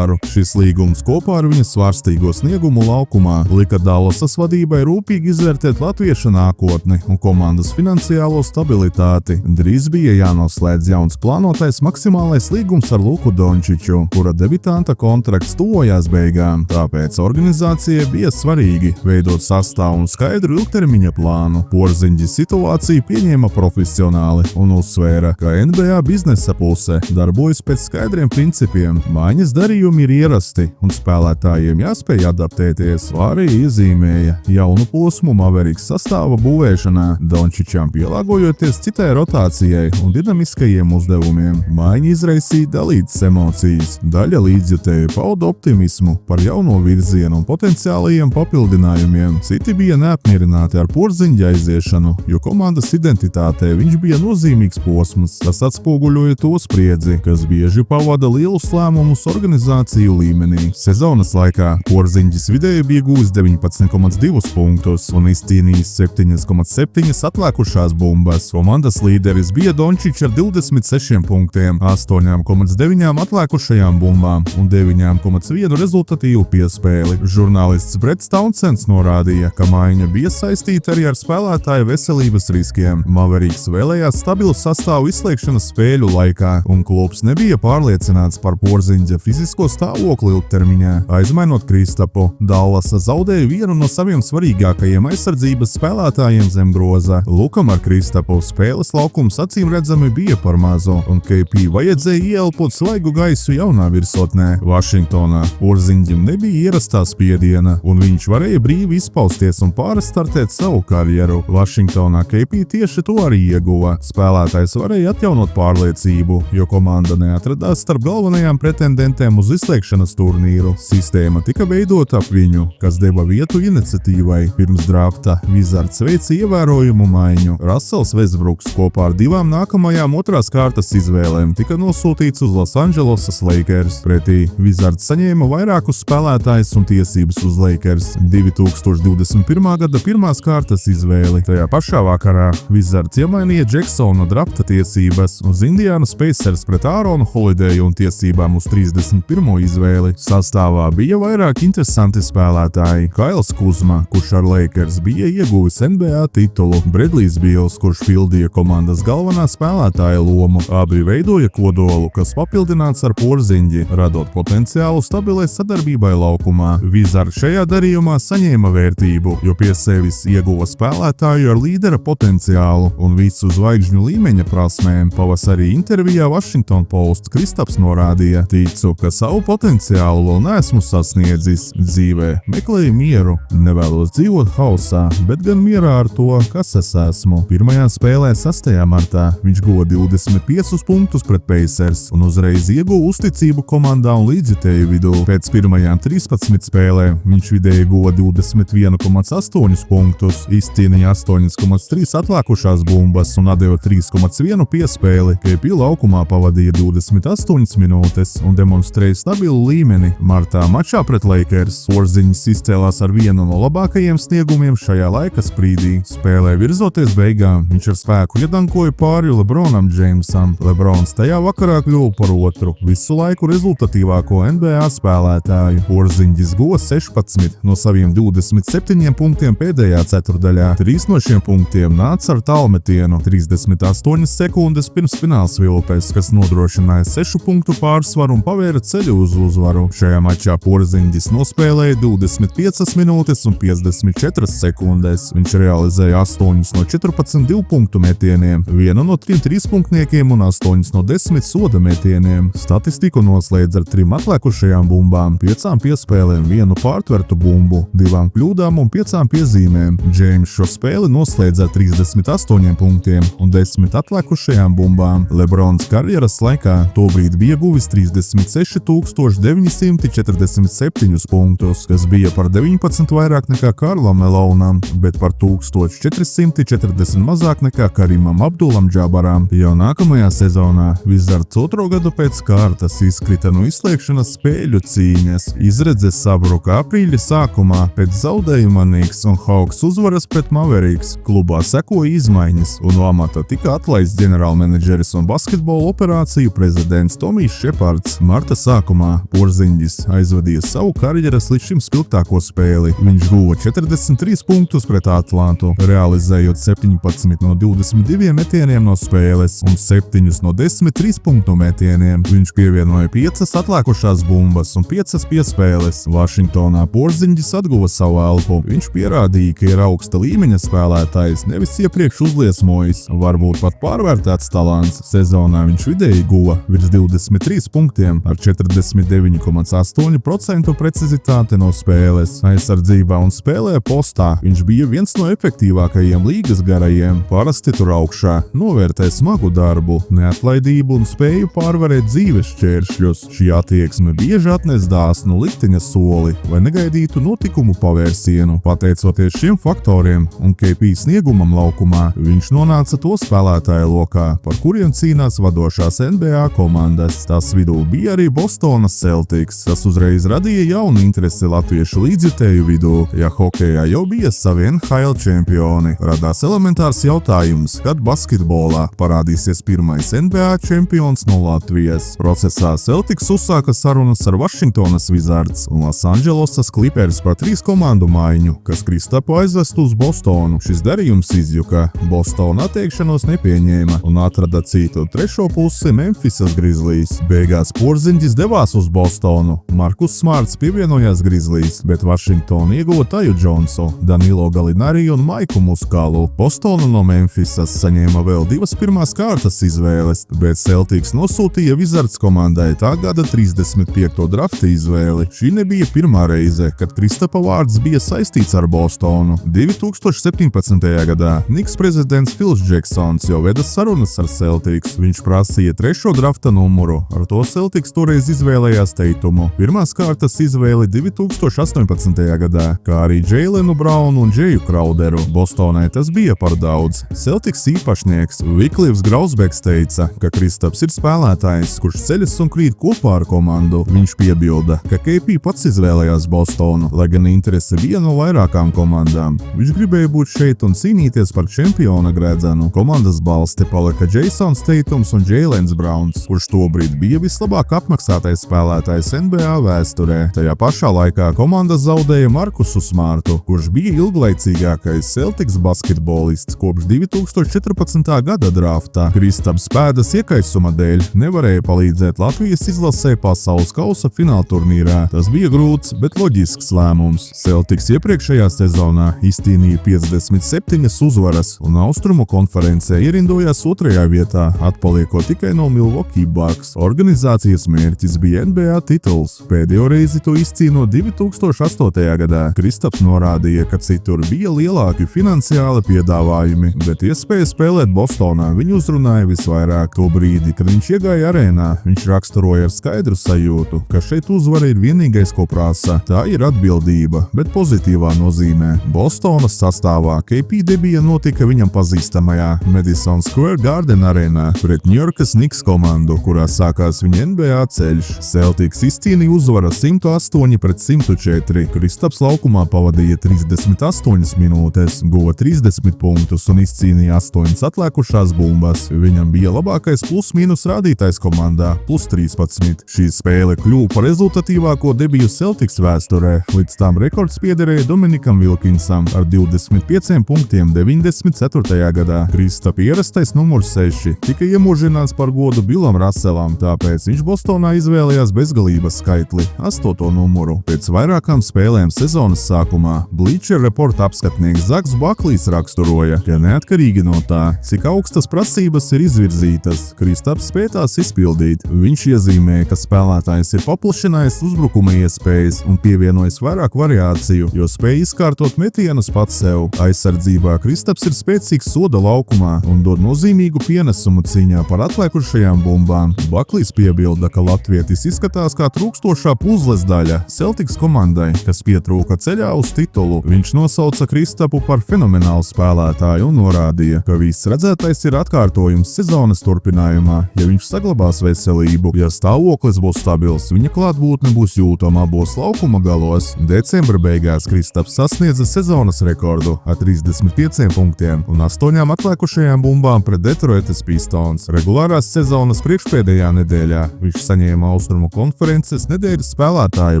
Šis līgums kopā ar viņa svārstīgo sniegumu laukumā lika Dallasas vadībai rūpīgi izvērtēt latvieša nākotni un komandas finansiālo stabilitāti. Drīz bija jānoslēdz jauns plānotais maksimālais līgums ar Luku Dončiču, kura debitanta kontrakts tuvojās beigām, tāpēc organizācijai bija svarīgi veidot sastāvu un skaidru ilgtermiņa plānu. Porziņģis situāciju pieņēma profesionāli un uzsvēra, ka NBA biznesa puse darbojas pēc skaidriem principiem. Maiņas darījumi ir ierasti un spēlētājiem jāspēj adaptēties. Arī iezīmēja jaunu posmu Mavericks sastāva būvēšanā, Dončičam pielāgojoties citai rotācijai un dinamiskajiem uzdevumiem. Maiņa izraisīja dalītas emocijas. Daļa līdzjutēju pauda optimismu par jauno virzienu un potenciālajiem papildinājumiem. Citi bija neapmierināti ar Porziņģa aiziešanu, jo komandas identitātē viņš bija nozīmīgs posms. Tas atspoguļoja to spriedzi, kas bieži pavada lielus lēmumus organizāciju līmenī. Sezonas laikā Porziņģis vidēji bija guvis 19,2 punktus un izcīnījis 7,7 atlikušās bumbas. Komandas līderis bija Dončičs ar 26 punktiem, 8,9 atlikušajām bumbām un 9,1 rezultatīvu piespēli. Žurnālists Brets Townsends norādīja, ka maiņa bija saistīta arī ar spēlētāju veselības riskiem. Mavericks vēlējās stabilu sastāvu izslēgšanas spēļu laikā, un klubs nebija pārliecināts par Porziņģa fizisko stāvokli ilgtermiņā. Aizmainot Kristapu, Dallasa zaudēja vienu no saviem svarīgākajiem aizsardzības spēlētājiem zem groza. Lukam ar Kristapu spēles laukums acīm redzami bija par mazu, un KP vajadzēja ieelpot svaigu gaisu jaunā virsotnē. Vašingtonā Porziņģim nebija ierastā spiediena, un viņš varēja brīvi izpausties un pārstartēt savu karjeru. Vašingtonā KP tieši to arī ieguva. Spēlētājs varēja atjaunot pārliecību, jo komanda neatradās starp galvenajām pretendentēm uz izslēgšanas turnīru. Sistēma tika veidota ap viņu, kas deva vietu iniciatīvai. Pirms drafta Wizards veica ievērojumu maiņu. Russells Westbrooks kopā ar divām nākamajām otrās kārtas izvēlēm tika nosūtīts uz Los Angelesas Lakers. Pretī Wizards saņēma vairākus spēlētājus un tiesības uz Lakers 2021. gada pirmās kārtas izvēli. Tajā pašā vakarā Wizards iemainīja Jacksona drafta tiesības uz Indianas Pacers pret Āronu Holideju un tiesībām uz 31. izvēli. Sastāvā bija vairāk interesanti spēlētāji. Kails Kuzma, kurš ar Lakers bija ieguvis NBA titulu, Bradley's Beals, kurš pildīja komandas galvenā spēlētāja lomu. Abi veidoja kodolu, kas papildināts ar Porziņģi, radot potenciālu stabilai sadarbībai laukumā. Wizards šajā darījumā saņēma vērtību, jo pie sevis ieguva spēlētāju ar līdera potenciālu un visu zvaigžņu līmeņa prasmēm. Pavasarī intervijā Washington Post Kristaps norādīja: "Ticu, ka savu potenciālu vēl neesmu sasniedzis. Dzīvē meklēju mieru, nevēlos dzīvot hausā, bet gan mierā ar to, kas es esmu." Pirmajā spēlē 6. martā viņš guva 25 punktus pret Pacers un uzreiz ieguva uzticību komandā un līdzjutēju vidū. Pēc pirmajām 13 spēlēm viņš vidēji guva 21,8 punktus, izcīnīja 8,3 atlikušās bumbas un atdeva 3,1 piespēli. KP laukumā pavadīja 28 minūtes un demonstrēja stabilu līmeni. Martā mačā pret Lakers Porziņģis izcēlās ar vienu no labākajiem sniegumiem šajā laika sprīdī. Spēlē virzoties beigām, viņš ar spēku iedankoja pāri LeBronam Jamesam. LeBrons tajā vakarā kļuva par otru visu laiku rezultatīvāko NBA spēlētāju. Porziņģis guva 16 no saviem 27 punktiem pēdējā ceturdaļā. 3 no šiem punktiem nāca ar tālmetienu 38 sekundes pirms fināls vilpes, kas nodrošināja 6 punktu pārsvaru un pavēra ceļu uz uzvaru. Šajā mačā Porziņģis nospēlēja 25 minūtes un 54 sekundes. Viņš realizēja 8 no 14 divpunktu metieniem, 1 no 3 trīspunktniekiem un 8 no 10 soda metieniem. Statistiku noslēdz ar 3 atlikušajām bumbām, 5 piespēlēm, 1 pārtvertu bumbu, 2 kļūdām un 5 piezīmēm. James šo spēli noslēdz ar 38 punktiem un 10 atlikušajām bumbām. Lebrons karjeras laikā tobrīd bija guvis 36,947 punktus, kas bija par 19 vairāk nekā Karlam Melonam, bet par 1440 mazāk nekā Karimam Abdulam Džabaram. Jau nākamajā sezonā Wizards otro gadu pēc kārtas izkrita no izslēgšanas spēļu cīņas. Izredzes sabruka aprīļa sākumā pēc zaudējuma Knicks un Hawks uzvaras pret Mavericks. Klubā sekoja izmaiņas un no amata tika atlaists ģenerālmenedžeris un basketbola operāciju prezidents Tomijs Šepards. Marta sākumā Porziņģis aizvadīja savu karjeras līdz šim spilgtāko spēli. Viņš guva 40 23 punktus pret Atlantu, realizējot 17 no 22 metieniem no spēles un 7 no 10 3-punktu metieniem. Viņš pievienoja 5 atlikušās bumbas un 5 piespēles. Vašingtonā Porziņģis atguva savu elpu. Viņš pierādīja, ka ir augsta līmeņa spēlētājs, nevis iepriekš uzliesmojis, varbūt pat pārvērtēts talants. Sezonā viņš vidēji guva virs 23 punktiem ar 49,8% precizitāti no spēles. Aizsardzībā un spēlē postā viņš bija viens no efektīvākajiem līgas garajiem. Parasti tur augšā novērtē smagu darbu, neatlaidību un spēju pārvarēt dzīves šķēršļus. Šī attieksme bieži atnes dāsnu likteņa soli vai negaidītu notikumu pavērsienu. Pateicoties šiem faktoriem un KP sniegumam laukumā, viņš nonāca to spēlētāju lokā, par kuriem cīnās vadošās NBA komandas. Tas vidū bija arī Bostonas Celtics. Tas uzreiz radīja jaunu interesi latviešu līdzjutēju vidū. Ja hokejā jau bija savi NHL čempioni, radās elementārs jautājums, kad basketbolā parādīsies pirmais NBA čempions no Latvijas. Procesā Celtics uzsāka sarunas ar Vašingtonas Wizards un Losandželosas Clippers par 3 komandu maiņu, kas Kristapu aizvestu uz Bostonu. Šis darījums izjuka. Bostona atteikšanos nepieņēma un atrada citu trešo pusi Memphisas Grizzlies. Beigās Porziņģis devās uz Bostonu. Markus Smarts pievienojās Grizzlies, bet Vašingtona ieguva Taju Džonsu, Danilo Gallinari un Maiku Muskalu. Bostona no Memphisas saņēma vēl 2 pirmās kārtas izvēles, bet Celtics nosūtīja Wizards komandai tā gada 35. drafta izvēli. Šī nebija pirmā reize, kad Kristapa vārds bija saistīts ar Bostonu. 2017. gadā Knicks prezidents Phils Jacksons jau veda sarunas ar Celtics. Viņš prasīja 3. drafta numuru, ar to Celtics toreiz izvēlējās Teitumu. Pirmās kārtas izvēli 2018. gadā, kā arī Jaylenu Braunu un Džeju Crowderu. Bostonai tas bija par daudz. Celtics īpašnieks Viklivs Grausbeks teica, ka Kristaps ir spēlētājs, kurš ceļas un krīt kopā ar komandu. Viņš piebilda, ka KP pats izvēlējās Bostonu, lai gan interese bija no vairākām komandām. Viņš gribēja būt šeit un cīnīties par čempiona grēdzenu. Komandas balsti palika Jasons Teitums un Jaylens Browns, kurš tobrīd bija vislabāk apmaksātais spēlētājs NBA vēsturē. Tajā pašā laikā komanda zaudēja Markusu Smartu, kurš bija ilglaicīgākais Celtics basketbolists kopš 2014. gada draftā. Kristaps pēdas iekaisuma dēļ nevarēja palīdzēt Latvijas izlasē pasaules kausa fināla turnīrā. Tas bija grūts, bet loģisks lēmums. Celtics iepriekšējā sezonā izcīnīja 57 uzvaras un Austrumu konferencē ierindojās 2. vietā, atpaliekot tikai no Milwaukee Bucks. Organizācijas mērķis bija NBA tituls. Pēdējo reizi to izcīno 2008. gadā. Kristaps norādīja, ka citur bija lielāki finansiāli piedāvājumi, bet iespēja spēlēt Bostonā viņu uzrunāja visvairāk. To brīdi, kad viņš iegāja arēnā, viņš raksturoja ar skaidru sajūtu, ka šeit uzvara ir vienīgais, ko prasa. Tā ir atbildība, bet pozitīvā nozīmē. Bostonas sastāvā KP debija notika viņam pazīstamajā Madison Square Garden arēnā pret Ņujorkas Knicks komandu, kurā sākās viņa NBA ceļš. Celtics izcīnīja uzvaru 108-104. Kristaps laukumā pavadīja 38 minūtes, guva 30 punktus un izcīnīja 8 atliekušās bumbas. Viņam bija labākais plus-mínus rādītājs komandā – +13. Šī spēle kļuva par rezultatīvāko debiju Celtics vēsturē. Līdz tam rekords piederēja Dominikam Wilkinsam ar 25 punktiem 94. gadā. Kristapa ierastais numurs 6 tika iemūžināts par godu Billam Russellam, tāpēc viņš Bostonā izvēlējās bezgalības skaitli – 8. numuru. Pēc vairākām spēlēm sezonas sākumā Bleacher Report apskatnieks Zaks Baklijs raksturoja, ka neatkarīgi no tā, cik augstas prasības ir izvirzītas, Kristaps spēj tās izpildīt. Viņš iezīmēja, ka spēlētājs ir paplašinājis uzbrukuma iespējas un pievienojis vairāk variāciju, jo spēj izkārtot metienus pats sev. Aizsardzībā Kristaps ir spēcīgs soda laukumā un dod nozīmīgu pienesumu cīņā par atliekušajām bumbām. Baklijs piebilda, ka latvietis izskatās kā trūkstošā puzles daļa Celtics komandai, kas pietrūka ceļā uz titulu. Viņš nosauca Kristapu par fenomenālu spēlētāju un norādīja, ka viss redzētais ir atkārtojums sezonas turpinājumā, ja viņš saglabās veselību. Ja stāvoklis būs stabils, viņa klātbūtne būs jūtama abos laukuma galos. Decembra beigās Kristaps sasniedza sezonas rekordu ar 35 punktiem un 8 atliekušajām bumbām pret Detroitas Pistons. Regulārās sezonas priekšpēdējā nedēļā viņš saņēma Austrumu konferences nedēļas spēlētāja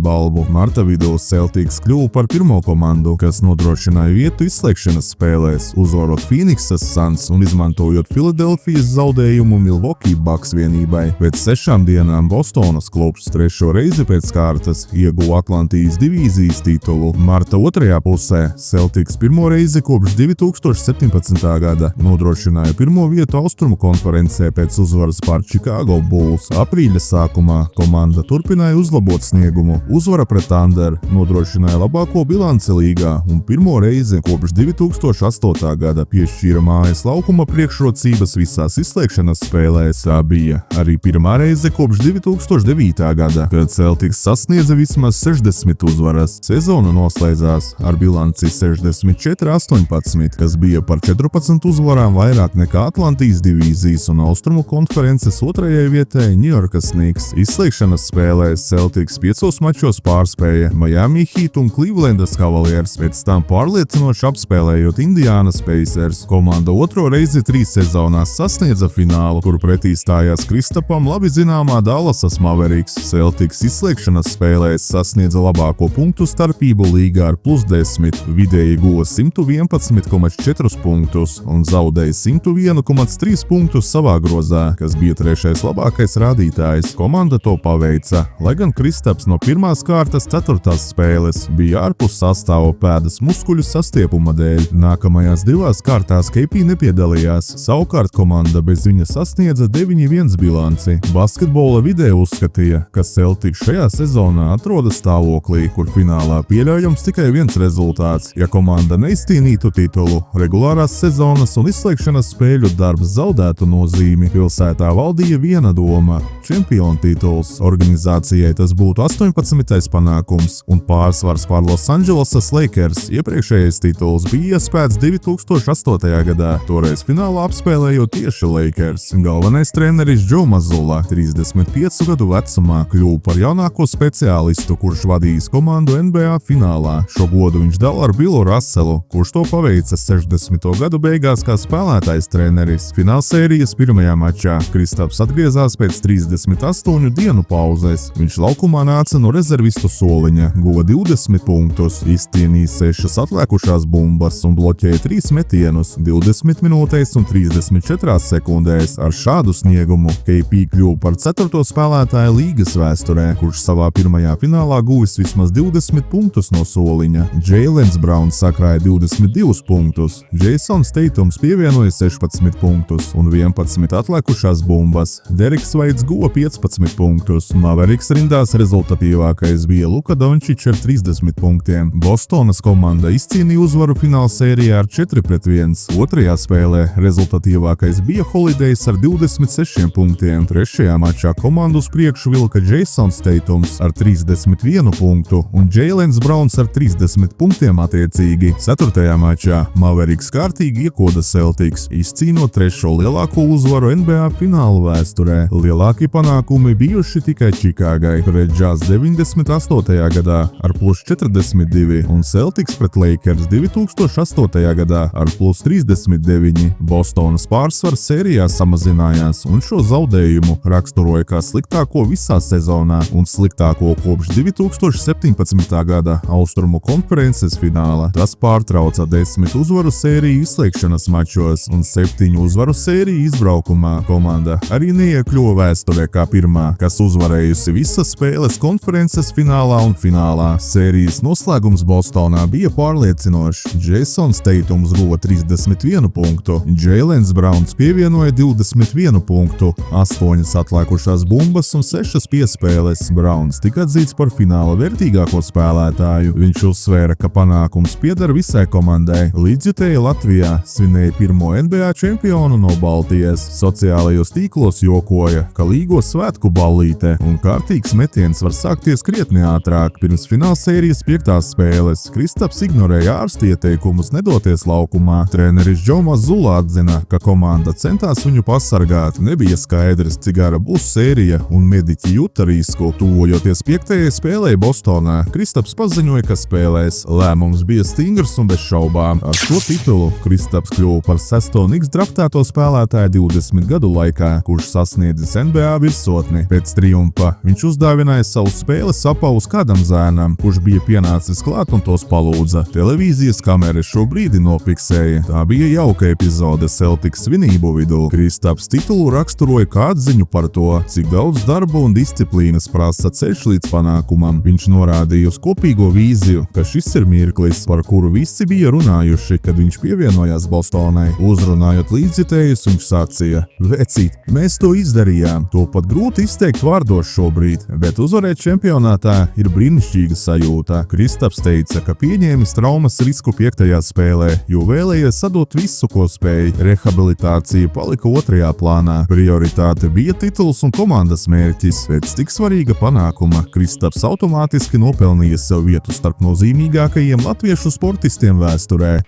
balvu. Marta vidū Celtics kļuva par pirmo komandu, gadu, kas nodrošināja vietu izslēgšanas spēlēs, uzvarot Phoenixas Suns un izmantojot Filadelfijas zaudējumu Milwaukee Bucks vienībai. Pēc 6 dienām Bostonas klubs 3. reizi pēc kārtas ieguva Atlantijas divīzijas titulu. Marta 2. pusē Celtics 1. reizi kopš 2017. gada nodrošināja 1. vietu Austrumu konferencē pēc uzvaras pār Chicago Bulls. Aprīļa sākumā komanda turpināja uzlabot sniegumu. Uzvara pret Thunder nodrošināja labāko bilanci līgā un 1. reizi kopš 2008. gada piešķīra mājas laukuma priekšrocības visās izslēgšanas spēlēs. Tā bija arī 1. reize kopš 2009. gada, kad Celtics sasniedza vismaz 60 uzvaras. Sezona noslēdzās ar bilanci 64-18, kas bija par 14 uzvarām vairāk nekā Atlantijas divīzijas un Austrumu konferences 2. vietai Ņujorkas Knicks. Izslēgšanas spēlēs Celtics 5 mačos pārspēja Miami Heat un Clevelandas Cavaliers, pēc tam pārliecinoši apspēlējot Indianas Pacers. Komanda 2. reizi 3 sezonās sasniedza finālu, kur pretī stājās Kristapam labi zināmā Dallasas Mavericks. Celtics izslēgšanas spēlēs sasniedza labāko punktu starpību līgā ar +10, vidēji guva 111,4 punktus un zaudēja 101,3 punktus savā grozā, kas bija 3. labākais rādītājs. Komanda to paveica, lai gan Kristaps no 1. kārtas 4. spēles bija ārpus sastāva pēdas muskuļu sastiepuma dēļ. Nākamajās 2 kārtās KP nepiedalījās, savukārt komanda bez viņa sasniedza 9-1 bilanci. Basketbola vidē uzskatīja, ka Celtics šajā sezonā atrodas stāvoklī, kur finālā pieļaujams tikai viens rezultāts. Ja komanda neizcīnītu titulu, regulārās sezonas un izslēgšanas spēļu darbs zaudētu nozīmi, pilsētā valdīja viena doma – čempionu tituls. Organizācijai tas būtu 18. panākums un pārsvars pār Losandželosas Lakers. Iepriekšējais tituls bija iespēts 2008. gadā, toreiz finālā apspēlējot tieši Lakers. Galvenais treneris Joe Mazzulla 35 gadu vecumā kļuva par jaunāko speciālistu, kurš vadījis komandu NBA finālā. Šo godu viņš dala ar Billu Russellu, kurš to paveica 60. gadu beigās kā spēlētājs treneris. Finālsērijas 1. mačā Kristaps atgriezās pēc 38 dienu pauzēs. Viņš laukumā nāca no rezervistu soliņa, guva 20 punktus, izcīnīja 6 atliekušās bumbas un bloķēja 3 metienus 20 minūtēs un 34 sekundēs. Ar šādu sniegumu KP kļuva par 4. spēlētāju līgas vēsturē, kurš savā pirmajā finālā guvis vismaz 20 punktus no soliņa. Jaylen Browns sakrāja 22 punktus, Jasons Tatums pievienoja 16 punktus un 11 atliekušās bumbas. Deriks Vaids guva 15 punktus. Mavericks rindās rezultatīvākais bija Luka Dončičs ar 30 punktiem. Bostonas komanda izcīnīja uzvaru finālsērijā ar 4-1. Otrajā spēlē rezultatīvākais bija Holidays ar 26 punktiem. 3. mačā komandu uz priekšu vilka Jasons Tatums ar 31 punktu un Jaylens Browns ar 30 punktiem attiecīgi. 4. mačā Mavericks kārtīgi iekoda Celtics, izcīnot 3. lielāko uzvaru NBA finālu vēsturē. Lielākie panākumi bijuši tikai Čikāgai pret Jazz 98. gadā ar +42 un Celtics pret Lakers 2008. gadā ar +39. Bostonas pārsvars sērijā samazinājās un šo zaudējumu raksturoja kā sliktāko visā sezonā un sliktāko kopš 2017. gada Austrumu konferences fināla. Tas pārtrauca 10 uzvaru sēriju izslēgšanas mačos un 7 uzvaru sēriju izbraukumā. Komanda arī neiekļuva vēsturē kā pirmā, kas uzvarējusi visas spēles konferences finālā un finālā. Sērijas noslēgums Bostonā bija pārliecinošs. Jasons Tatums guva 31 punktu, Jaylens Browns pievienoja 21 punktu, 8 atliekušās bumbas un 6 piespēles. Browns tika atzīts par fināla vērtīgāko spēlētāju. Viņš uzsvēra, ka panākums pieder visai komandai. Līdzjutēji Latvijā svinēja pirmo NBA čempionu no Baltijas. Sociālajos tīklos jokoja, ka līgo svētku ballīte un kārtīgs metiens var sākties krietni ātrāk. Pirms finālsērijas 5. spēles Kristaps ignorēja ārstu ieteikumus nedoties laukumā. Treneris Joe Mazzulla atzina, ka komanda centās viņu pasargāt. Nebija skaidrs, cik gara būs sērija un mediķi jūta risku. Tuvojoties 5. spēlē Bostonā, Kristaps paziņoja, ka spēlēs. Lēmums bija stingrs un bez šaubām. Ar šo titulu Kristaps kļuva par 6. Knicks draftēto spēlētāju 20 gadu laikā, kurš sasniedzis NBA virsotni. Pēc triumfa viņš uzdāvināja savu spēles apavu kādam zēnam, kurš bija pienācis klāt un to tos palūdza. Televīzijas kameras šo brīdi nofiksēja. Tā bija jauka epizode Celtics svinību vidū. Kristaps titulu raksturoja kā atziņu par to, cik daudz darba un disciplīnas prasa ceļš līdz panākumam. Viņš norādīja uz kopīgo vīziju, ka šis ir mirklis, par kuru visi bija runājuši, kad viņš pievienojās Bostonai. Uzrunājot līdzjutējus, viņš sacīja: "Vecīt, mēs to izdarījām. To pat grūti izteikt vārdos šobrīd, bet uzvarēt čempionātā ir brīnišķīga sajūta." Kristaps teica, ka pieņēmis traumas risku 5. spēlē, jo vēlējies sadot visu, ko spēja. Rehabilitācija palika 2. plānā. Prioritāte bija tituls un komandas mērķis. Pēc tik svarīga panākuma Kristaps automātiski nopelnīja sev vietu starp nozīmīgākajiem latviešu sportistiem vēsturē.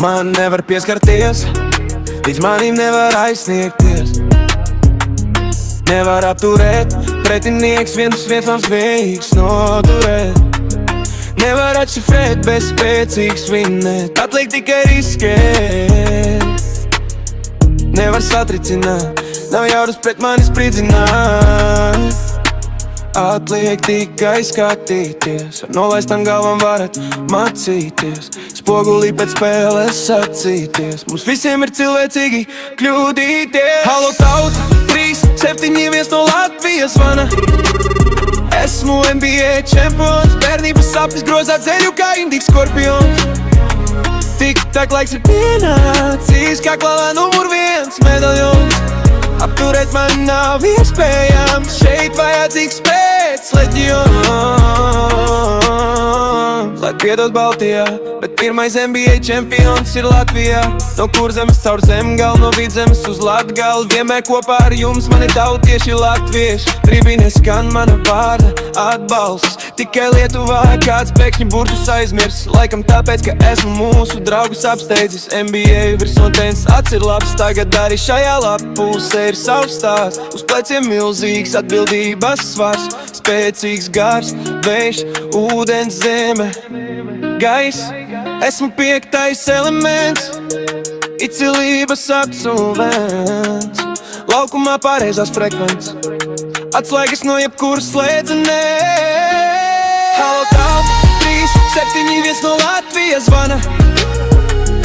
Man nevar pieskarties, līdz manim nevar aizsniegties. Nevar apturēt, pretinieks 1-1 man spējīgs noturēt. Nevar atšifrēt, bez spēcīgs vinnēt, atliek tikai riskēt. Nevar satricināt, nav jaudas pret mani spridzināt. Atliek tikai skatīties, ar nolaistam galvam varat macīties. Spogulī pēc spēles sacīties, mums visiem ir cilvēcīgi kļūdīties. Halo tauta, 3-7-1 no Latvijas vana. Esmu NBA čempions, bērnības sapnis grozā ceļu kā Indiks skorpions. Tik tak laiks ir pienācis, kā klāvā numur 1 medaļons. Apturēt man nav iespējams, šeit vajadzīgs pēc leģions. Lai piedod Baltijā, bet pirmais NBA čempions ir Latvijā. No Kurzemes caur Zemgali, no Vidzemes uz Latgali. Vienmēr kopā ar jums mani tautieši latvieši. Tribīnē skan mana vārda atbalsts. Tikai Lietuvā kāds pēkšņi burtus aizmirs. Laikam tāpēc, ka esmu mūsu draugus apsteidzis. NBA virsotens acis ir labs, tagad arī šajā lapusē ir savs stāsts. Uz pleciem milzīgs atbildības svars, spēcīgs gars, vējš, ūdens, zeme, gaiss. Esmu 5. elements, izcilības absolvents. Laukumā pareizās frekvences, atslēgas no jebkuras slēdzenē. Halo tauta, 3-7-1 no Latvijas zvana.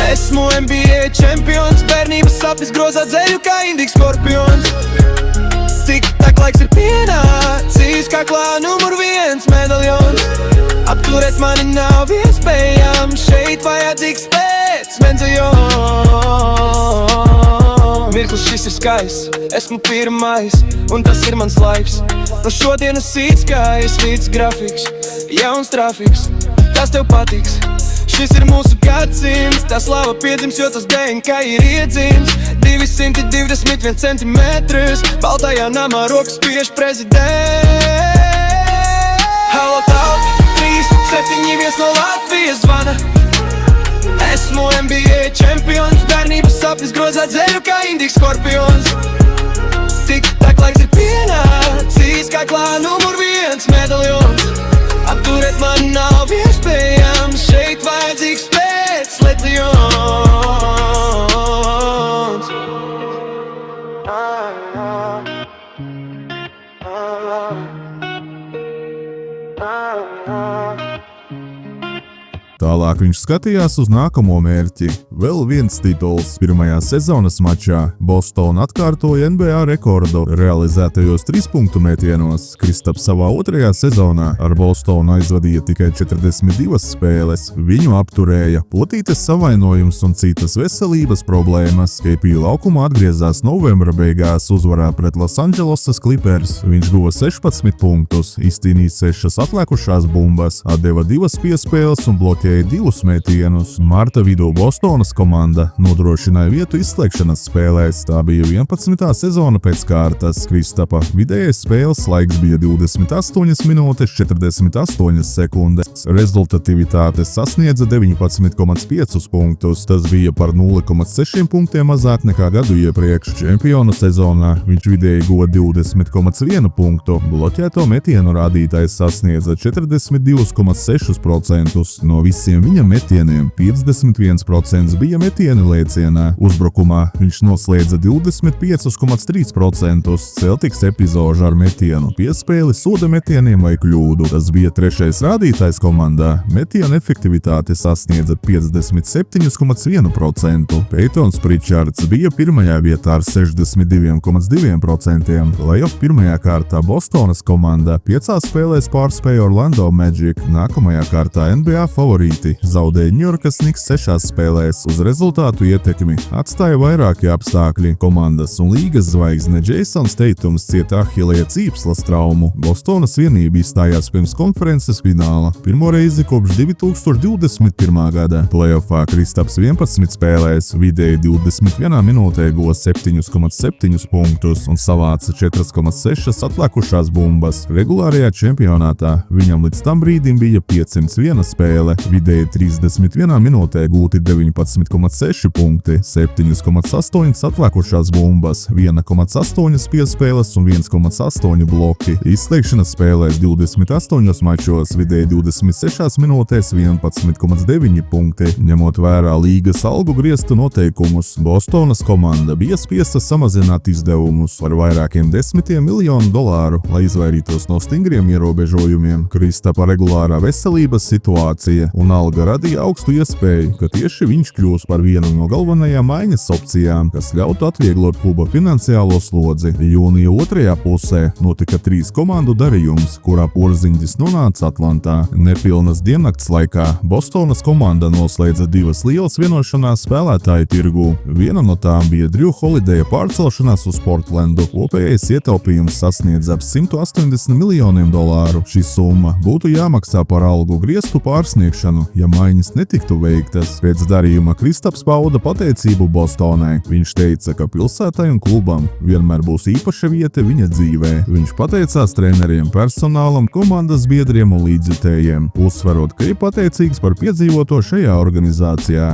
Esmu NBA čempions, bērnības sapnis grozā dzeļu kā Indiks skorpions. Tik tak laiks ir pienācis, kā klā numur 1 medaļons. Apturēt mani nav iespējams, šeit vajadzīgs pēc medaļons. Mirklis šis ir skaists, esmu pirmais, un tas ir mans laiks. No šodienas īskais līdz grafiks, jauns trafiks, tas tev patiks. Šis ir mūsu gadsimts, tas slava piedzims, jo tas DNK ir iedzims. 221 centimetrus, baltajā namā rokas spiež prezidents. Halo tauta, 3-7-1 no Latvijas zvana. Esmu NBA čempions, bērnības sapnis grozā dzeļu kā Indiks skorpions. Tik tak laiks ir pienācis, kā klā numur 1 medaļons. Apturēt man nav iespējams, šeit vajadzīgs pēc leģions. Tālāk viņš skatījās uz nākamo mērķi. Vēl viens tituls. Pirmajā sezonas mačā Bostona atkārtoja NBA rekordu realizētajos 3-punktu metienos. Kristaps savā 2. sezonā ar Bostonu aizvadīja tikai 42 spēles. Viņu apturēja potītes savainojums un citas veselības problēmas. KP laukumā atgriezās novembra beigās uzvarā pret Losandželosas Clippers. Viņš guva 16 punktus, izcīnīja 6 atlikušās bumbas, atdeva 2 piespēles un bloķēja zaudēja 2 metienus. Marta vidū Bostonas komanda nodrošināja vietu izslēgšanas spēlēs. Tā bija 11. sezona pēc kārtas. Kristapa vidējais spēles laiks bija 28 minūtes 48 sekundes. Rezultatīvitāte sasniedza 19,5 punktus. Tas bija par 0,6 punktiem mazāk nekā gadu iepriekš. Čempionu sezonā viņš vidēji guva 20,1 punktu. Bloķēto metienu rādītājs sasniedza 42,6%. No visiem viņa metieniem 51% bija metieni lēcienā. Uzbrukumā viņš noslēdza 25,3% Celtics epizožu ar metienu, piespēli, soda metieniem vai kļūdu. Tas bija 3. rādītājs komandā. Metienu efektivitāte sasniedza 57,1%. Peytons Pritčards bija 1. vietā ar 62,2%. Playoff 1. kārtā Bostonas komanda 5 spēlēs pārspēja Orlando Magic. Nākamajā kārtā NBA favorīti zaudēja Ņujorkas Knicks 6 spēlēs. Uz rezultātu ietekmi atstāja vairāki apstākļi. Komandas un līgas zvaigzne Jasons Tatums cieta ahilēja cīpslas traumu. Bostonas vienība izstājās pirms konferences fināla pirmo reizi kopš 2021. gada. Playoffā Kristaps 11 spēlēs vidēji 21 minūtē guva 7,7 punktus un savāca 4,6 atlikušās bumbas. Regulārajā čempionātā viņam līdz tam brīdim bija 501 spēle, vidēji 31 minūtē gūti 19,6 punkti, 7,8 atlikušās bumbas, 1,8 piespēles un 1,8 bloki. Izslēgšanas spēlēs 28 mačos vidēji 26 minūtēs 11,9 punkti. Ņemot vērā līgas algu griestu noteikumus, Bostonas komanda bija spiesta samazināt izdevumus par vairākiem $10 miljonu, lai izvairītos no stingriem ierobežojumiem. Kristapa regulārā veselības situācija un alga radīja augstu iespēju, ka tieši viņš kļūs par vienu no galvenajām maiņas opcijām, kas ļautu atvieglot kluba finansiālo slodzi. Jūnija 2. pusē notika 3 komandu darījums, kurā Porziņģis nonāca Atlantā. Nepilnas diennakts laikā Bostonas komanda noslēdza 2 lielas vienošanās spēlētāju tirgū. Viena no tām bija Drew Holideja pārcelšanās uz Portlandu. Kopējais ietaupījums sasniedz ap $180 miljoniem. Šī summa būtu jāmaksā par algu griestu pārsniegšanu, ja maiņas netiktu veiktas. Pēc darījuma Kristaps pauda pateicību Bostonai. Viņš teica, ka pilsētai un klubam vienmēr būs īpaša vieta viņa dzīvē. Viņš pateicās treneriem, personālam, komandas biedriem un līdzjutējiem, uzsverot, ka ir pateicīgs par piedzīvoto šajā organizācijā.